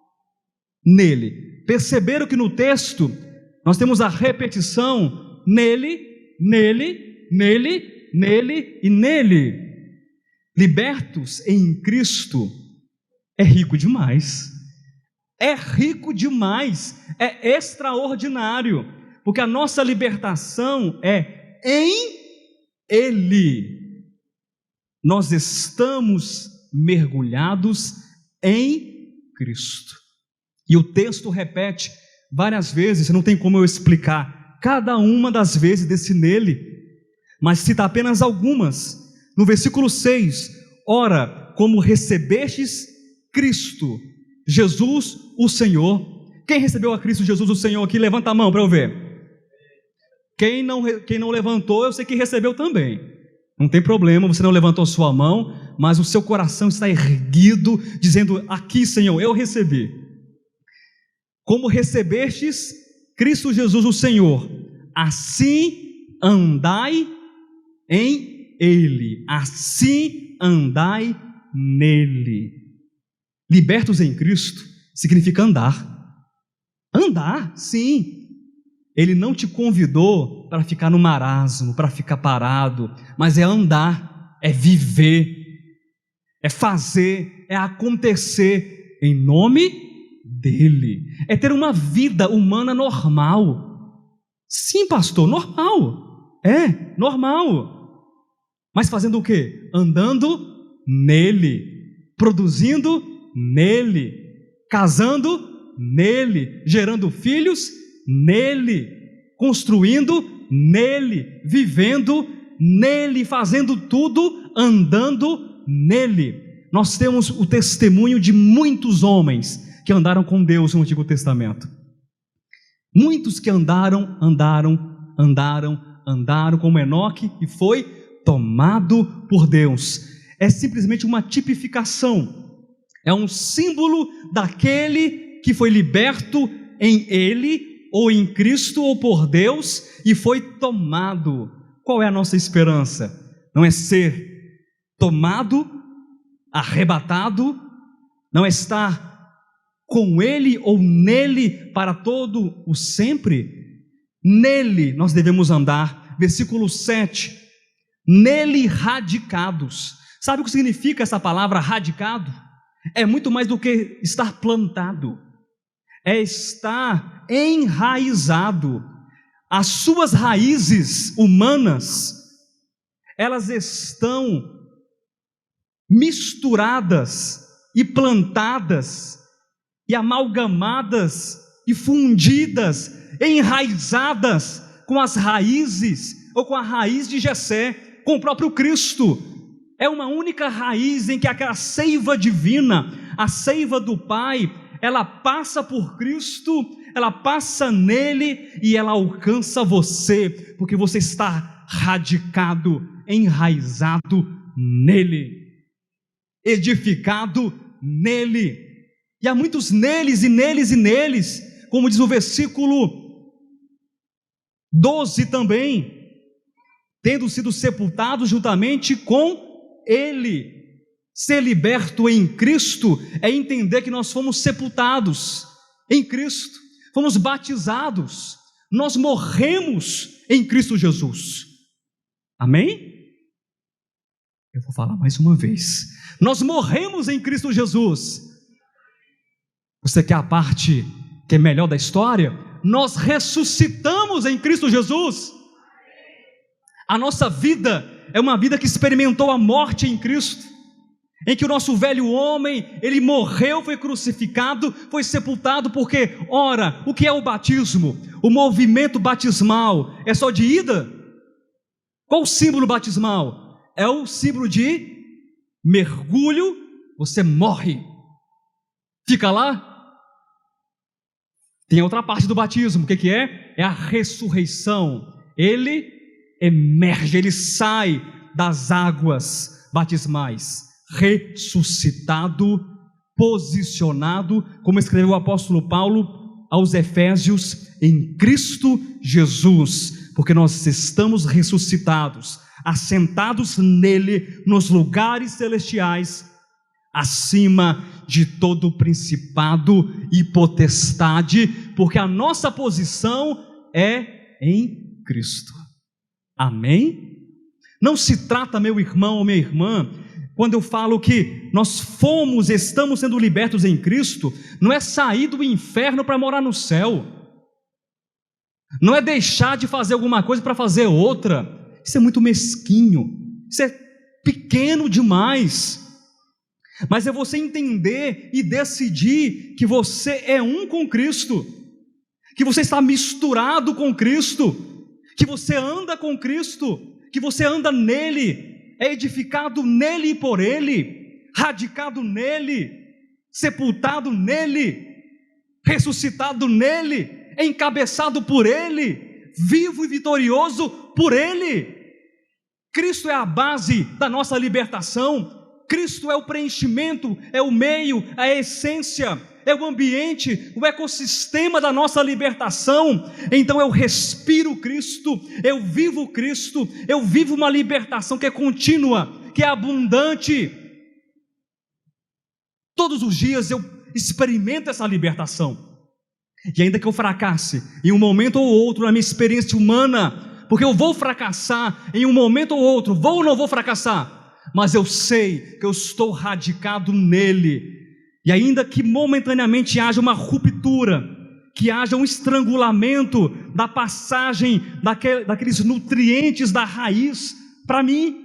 nele. Perceberam que no texto nós temos a repetição nele, nele, nele, nele e nele. Libertos em Cristo é rico demais. É rico demais, é extraordinário, porque a nossa libertação é em Ele. nós estamos mergulhados em Cristo. E o texto repete várias vezes, não tem como eu explicar cada uma das vezes desse nele, mas cita apenas algumas. No versículo 6, ora, como recebestes Cristo, Jesus o Senhor. Quem recebeu a Cristo Jesus o Senhor aqui? Levanta a mão para eu ver. Quem não levantou, eu sei que recebeu também. Não tem problema, você não levantou sua mão, mas o seu coração está erguido, dizendo: aqui, Senhor, eu recebi. Como recebestes Cristo Jesus o Senhor, assim andai em Ele, assim andai nele. Libertos em Cristo significa andar. Andar, sim. Ele não te convidou para ficar no marasmo, para ficar parado, mas é andar, é viver, é fazer, é acontecer em nome dele. É ter uma vida humana normal. Sim, pastor, normal. É, normal. Mas fazendo o quê? Andando nele, produzindo nele, casando nele, gerando filhos nele, construindo nele, vivendo nele, fazendo tudo andando nele. Nós temos o testemunho de muitos homens que andaram com Deus no Antigo Testamento. Muitos que andaram como Enoque e foi tomado por Deus. É simplesmente uma tipificação, é um símbolo daquele que foi liberto em Ele, ou em Cristo, ou por Deus, e foi tomado. Qual é a nossa esperança? Não é ser tomado, arrebatado, não é estar com Ele ou nele para todo o sempre. Nele nós devemos andar. Versículo 7, nele radicados. Sabe o que significa essa palavra radicado? É muito mais do que estar plantado, é estar enraizado. As suas raízes humanas, elas estão misturadas e plantadas e amalgamadas e fundidas, enraizadas com as raízes, ou com a raiz de Jessé, com o próprio Cristo. É uma única raiz em que aquela seiva divina, a seiva do Pai, ela passa por Cristo, ela passa nele e ela alcança você, porque você está radicado, enraizado nele, edificado nele. E há muitos neles e neles e neles, como diz o versículo 12 também, tendo sido sepultados juntamente com ele. Ser liberto em Cristo é entender que nós fomos sepultados em Cristo, fomos batizados, nós morremos em Cristo Jesus. Amém? Eu vou falar mais uma vez. Nós morremos em Cristo Jesus. Você quer a parte que é melhor da história? Nós ressuscitamos em Cristo Jesus. A nossa vida é uma vida que experimentou a morte em Cristo, em que o nosso velho homem, ele morreu, foi crucificado, foi sepultado, porque, ora, o que é o batismo? O movimento batismal é só de ida? Qual o símbolo batismal? É o símbolo de mergulho, você morre, fica lá. Tem outra parte do batismo, o que é? É a ressurreição. Ele emerge, ele sai das águas batismais, ressuscitado, posicionado, como escreveu o apóstolo Paulo aos Efésios, em Cristo Jesus, porque nós estamos ressuscitados, assentados nele, nos lugares celestiais, acima de todo principado e potestade, porque a nossa posição é em Cristo. Amém? Não se trata, meu irmão ou minha irmã, quando eu falo que nós estamos sendo libertos em Cristo, não é sair do inferno para morar no céu, não é deixar de fazer alguma coisa para fazer outra. Isso é muito mesquinho, isso é pequeno demais. Mas é você entender e decidir que você é um com Cristo, que você está misturado com Cristo, que você anda com Cristo, que você anda nele, é edificado nele e por ele, radicado nele, sepultado nele, ressuscitado nele, encabeçado por ele, vivo e vitorioso por ele. Cristo é a base da nossa libertação. Cristo é o preenchimento, é o meio, a essência, é o ambiente, o ecossistema da nossa libertação. Então eu respiro Cristo, eu vivo Cristo, eu vivo uma libertação que é contínua, que é abundante. Todos os dias eu experimento essa libertação. E ainda que eu fracasse em um momento ou outro na minha experiência humana, porque eu vou fracassar em um momento ou outro, vou ou não vou fracassar? Mas eu sei que eu estou radicado nele, e ainda que momentaneamente haja uma ruptura, que haja um estrangulamento da passagem daqueles nutrientes da raiz, para mim,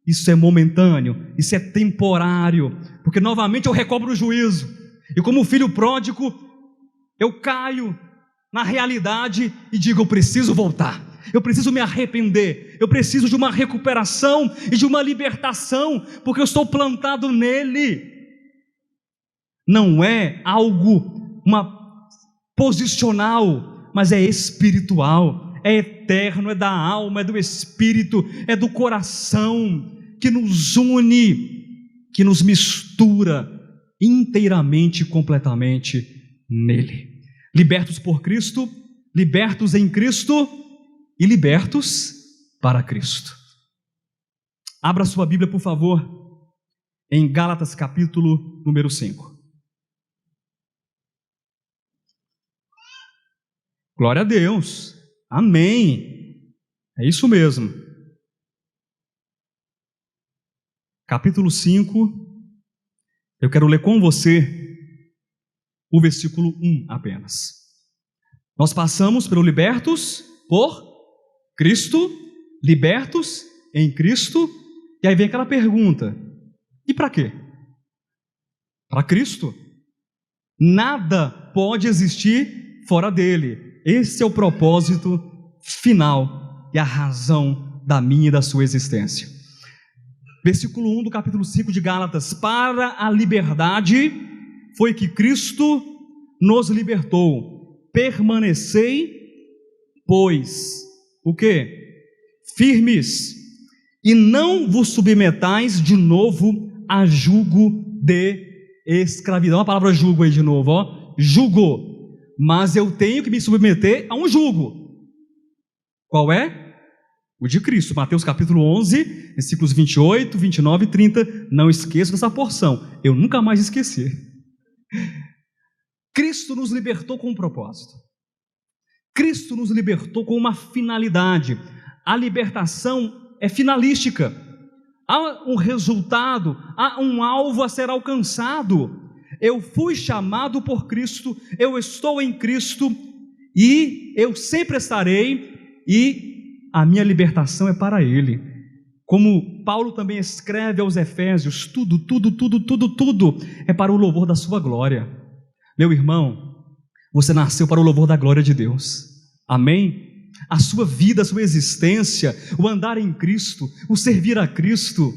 isso é momentâneo, isso é temporário, porque novamente eu recobro o juízo, e como filho pródigo, eu caio na realidade e digo: eu preciso voltar. Eu preciso me arrepender, eu preciso de uma recuperação e de uma libertação, porque eu estou plantado nele. Não é algo posicional, mas é espiritual, é eterno, é da alma, é do espírito, é do coração, que nos une, que nos mistura inteiramente e completamente nele. Libertos por Cristo, libertos em Cristo e libertos para Cristo. Abra sua Bíblia, por favor, em Gálatas capítulo número 5. Glória a Deus, amém, é isso mesmo. Capítulo 5, eu quero ler com você o versículo 1 apenas. Nós passamos pelo libertos por Cristo, libertos em Cristo, e aí vem aquela pergunta: e para quê? Para Cristo. Nada pode existir fora dele. Esse é o propósito final e a razão da minha e da sua existência. Versículo 1 do capítulo 5 de Gálatas: para a liberdade foi que Cristo nos libertou. Permanecei, pois, o quê? Firmes, e não vos submetais de novo a jugo de escravidão. A palavra jugo aí de novo, ó. Jugo. Mas eu tenho que me submeter a um jugo. Qual é? O de Cristo. Mateus capítulo 11, versículos 28, 29 e 30. Não esqueça dessa porção. Eu nunca mais esqueci. Cristo nos libertou com um propósito. Cristo nos libertou com uma finalidade. A libertação é finalística. Há um resultado, há um alvo a ser alcançado. Eu fui chamado por Cristo, eu estou em Cristo e eu sempre estarei, e a minha libertação é para Ele. Como Paulo também escreve aos Efésios: tudo é para o louvor da sua glória. Meu irmão, você nasceu para o louvor da glória de Deus, amém? A sua vida, a sua existência, o andar em Cristo, o servir a Cristo,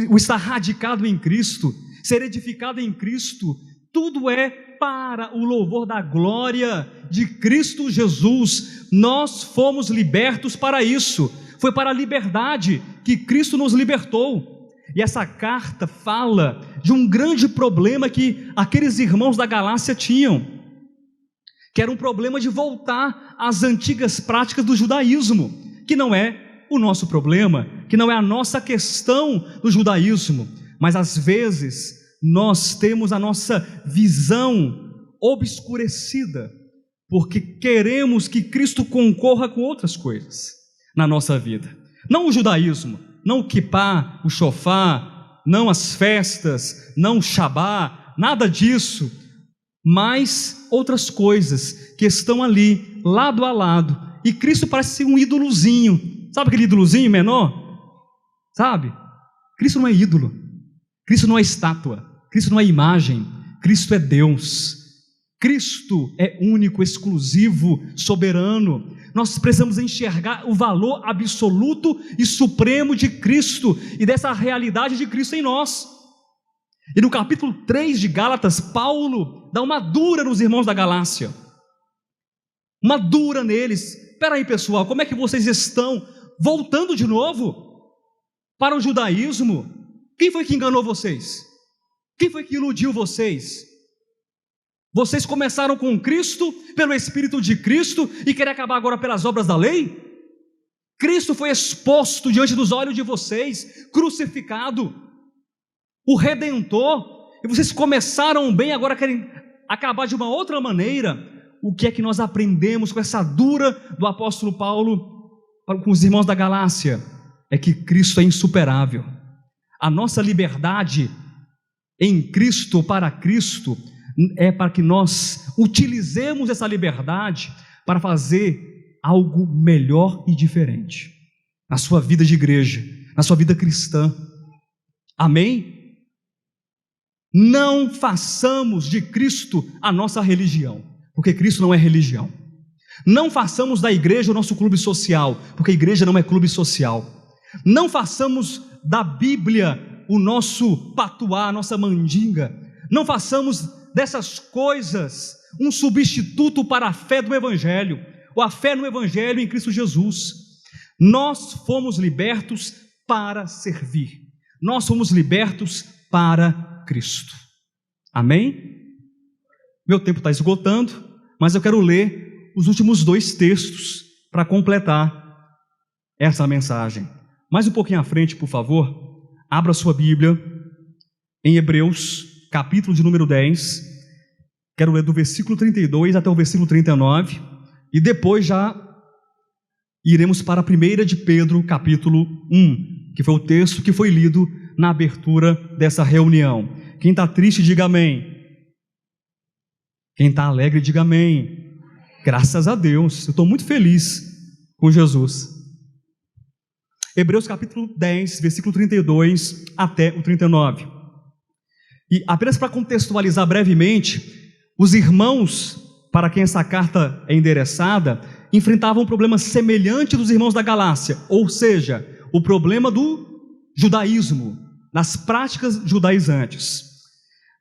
o estar radicado em Cristo, ser edificado em Cristo, tudo é para o louvor da glória de Cristo Jesus. Nós fomos libertos para isso, foi para a liberdade que Cristo nos libertou. E essa carta fala de um grande problema que aqueles irmãos da Galácia tinham, que era um problema de voltar às antigas práticas do judaísmo, que não é o nosso problema, que não é a nossa questão do judaísmo, mas às vezes nós temos a nossa visão obscurecida, porque queremos que Cristo concorra com outras coisas na nossa vida. Não o judaísmo, não o quipá, o shofar, não as festas, não o shabá, nada disso, mas outras coisas que estão ali, lado a lado, e Cristo parece ser um ídolozinho. Sabe aquele ídolozinho menor? sabe? Cristo não é ídolo, Cristo não é estátua, Cristo não é imagem, Cristo é Deus. Cristo é único, exclusivo, soberano. Nós precisamos enxergar o valor absoluto e supremo de Cristo e dessa realidade de Cristo em nós. E no capítulo 3 de Gálatas, Paulo dá uma dura nos irmãos da Galácia, uma dura neles. Espera aí, pessoal, como é que vocês estão voltando de novo para o judaísmo? Quem foi que enganou vocês? Quem foi que iludiu vocês? Vocês começaram com Cristo, pelo Espírito de Cristo, e querem acabar agora pelas obras da lei? Cristo foi exposto diante dos olhos de vocês, crucificado, o Redentor, e vocês começaram bem, agora querem acabar de uma outra maneira. O que é que nós aprendemos com essa dura do apóstolo Paulo com os irmãos da Galácia? É que Cristo é insuperável. A nossa liberdade em Cristo, para Cristo, é para que nós utilizemos essa liberdade para fazer algo melhor e diferente na sua vida de igreja, na sua vida cristã. Amém? Não façamos de Cristo a nossa religião, porque Cristo não é religião. Não façamos da igreja o nosso clube social, porque a igreja não é clube social. Não façamos da Bíblia o nosso patuá, a nossa mandinga. Não façamos dessas coisas um substituto para a fé do Evangelho, ou a fé no Evangelho em Cristo Jesus. Nós fomos libertos para servir, nós fomos libertos para Cristo. Amém? Meu tempo está esgotando, mas eu quero ler os últimos 2 textos para completar essa mensagem. Mais um pouquinho à frente, por favor, abra sua Bíblia em Hebreus, capítulo de número 10, quero ler do versículo 32 até o versículo 39, e depois já iremos para a 1 de Pedro, capítulo 1, que foi o texto que foi lido na abertura dessa reunião. Quem está triste, diga amém. Quem está alegre, diga amém. Graças a Deus, eu estou muito feliz com Jesus. Hebreus capítulo 10, versículo 32 até o 39. E apenas para contextualizar brevemente, os irmãos para quem essa carta é endereçada enfrentavam um problema semelhante dos irmãos da Galácia, ou seja, o problema do judaísmo, das práticas judaizantes.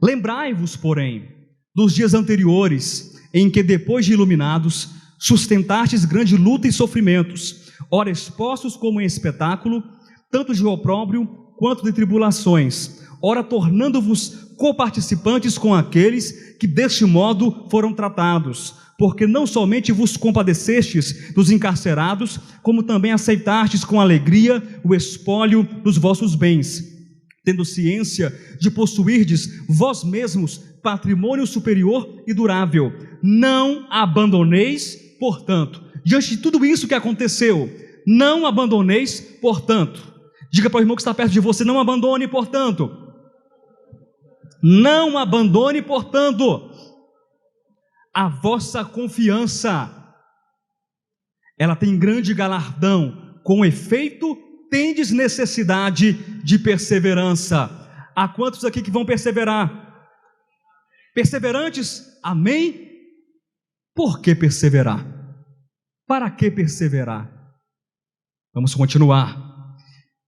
Lembrai-vos, porém, dos dias anteriores, em que depois de iluminados, sustentastes grande luta e sofrimentos, ora expostos como em espetáculo, tanto de opróbrio quanto de tribulações, ora tornando-vos coparticipantes com aqueles que deste modo foram tratados, porque não somente vos compadecestes dos encarcerados, como também aceitastes com alegria o espólio dos vossos bens, tendo ciência de possuirdes vós mesmos patrimônio superior e durável. Não abandoneis, portanto, diante de tudo isso que aconteceu, não abandoneis, portanto. Diga para o irmão que está perto de você, não abandone, portanto. Não abandone, portanto, a vossa confiança. Ela tem grande galardão. Com efeito, tendes necessidade de perseverança. Há quantos aqui que vão perseverar? Perseverantes? Amém? Por que perseverar? Para que perseverar? Vamos continuar.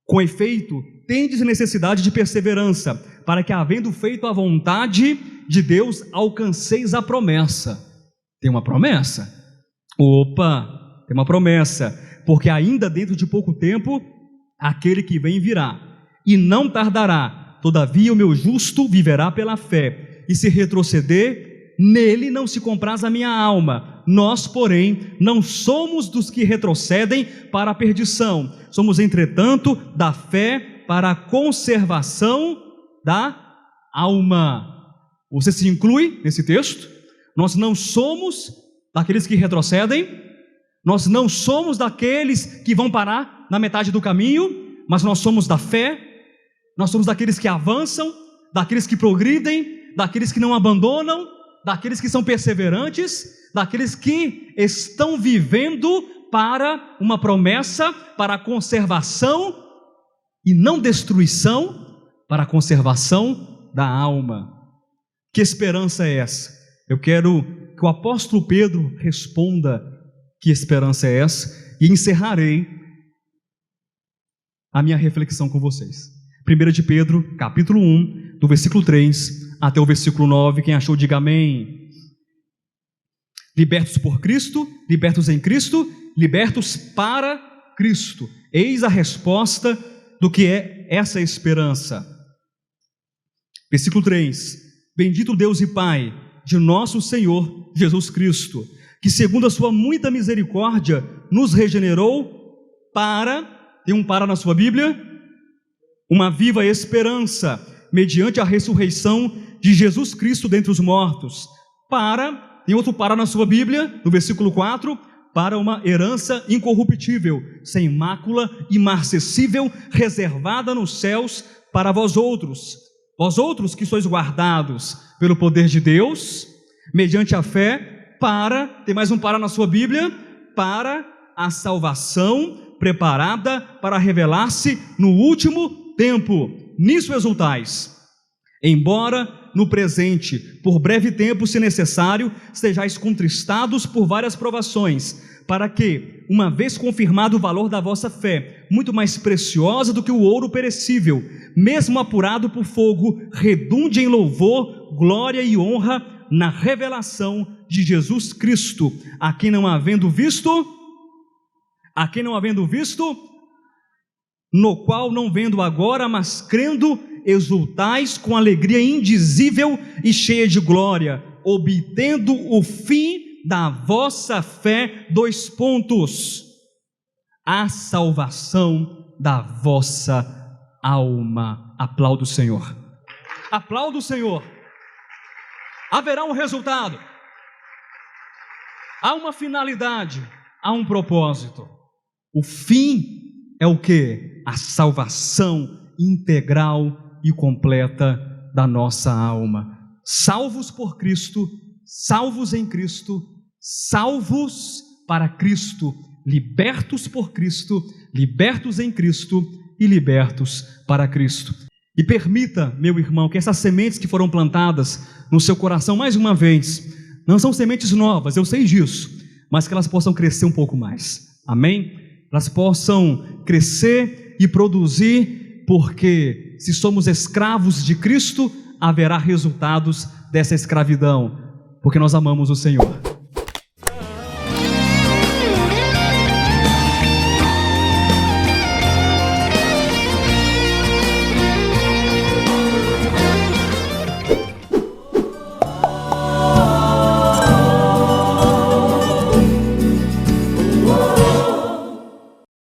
Com efeito, tendes necessidade de perseverança, para que, havendo feito a vontade de Deus, alcanceis a promessa. Tem uma promessa? Opa, tem uma promessa, porque ainda dentro de pouco tempo, aquele que vem virá, e não tardará. Todavia o meu justo viverá pela fé, e se retroceder, nele não se compraz a minha alma. Nós, porém, não somos dos que retrocedem para a perdição, somos, entretanto, da fé para a conservação da alma. Você se inclui nesse texto? Nós não somos daqueles que retrocedem, nós não somos daqueles que vão parar na metade do caminho, mas nós somos da fé, nós somos daqueles que avançam, daqueles que progridem, daqueles que não abandonam, daqueles que são perseverantes, daqueles que estão vivendo para uma promessa, para a conservação e não destruição, para a conservação da alma. Que esperança é essa? Eu quero que o apóstolo Pedro responda que esperança é essa, e encerrarei a minha reflexão com vocês. 1 de Pedro, capítulo 1, do versículo 3 até o versículo 9, quem achou, diga amém. Libertos por Cristo, libertos em Cristo, libertos para Cristo. Eis a resposta do que é essa esperança. Versículo 3: Bendito Deus e Pai de nosso Senhor Jesus Cristo, que segundo a sua muita misericórdia nos regenerou para, tem um para na sua Bíblia, uma viva esperança, mediante a ressurreição de Jesus Cristo dentre os mortos, para, tem outro para na sua Bíblia, no versículo 4, para uma herança incorruptível, sem mácula, imarcessível, reservada nos céus para vós outros que sois guardados pelo poder de Deus, mediante a fé, para, tem mais um para na sua Bíblia, para a salvação preparada para revelar-se no último tempo. Nisso exultais, embora no presente, por breve tempo, se necessário, sejais contristados por várias provações, para que, uma vez confirmado o valor da vossa fé, muito mais preciosa do que o ouro perecível, mesmo apurado por fogo, redunde em louvor, glória e honra na revelação de Jesus Cristo, a quem não havendo visto, no qual não vendo agora, mas crendo, exultais com alegria indizível e cheia de glória, obtendo o fim da vossa fé, a salvação da vossa alma. Aplauda o Senhor. Aplauda o Senhor. Haverá um resultado, há uma finalidade, há um propósito. O fim é o quê? A salvação integral e completa da nossa alma. Salvos por Cristo, salvos em Cristo, salvos para Cristo, libertos por Cristo, libertos em Cristo e libertos para Cristo. E permita, meu irmão, que essas sementes que foram plantadas no seu coração, mais uma vez, não são sementes novas, eu sei disso, mas que elas possam crescer um pouco mais, amém? Elas possam crescer e produzir, porque se somos escravos de Cristo, haverá resultados dessa escravidão, porque nós amamos o Senhor.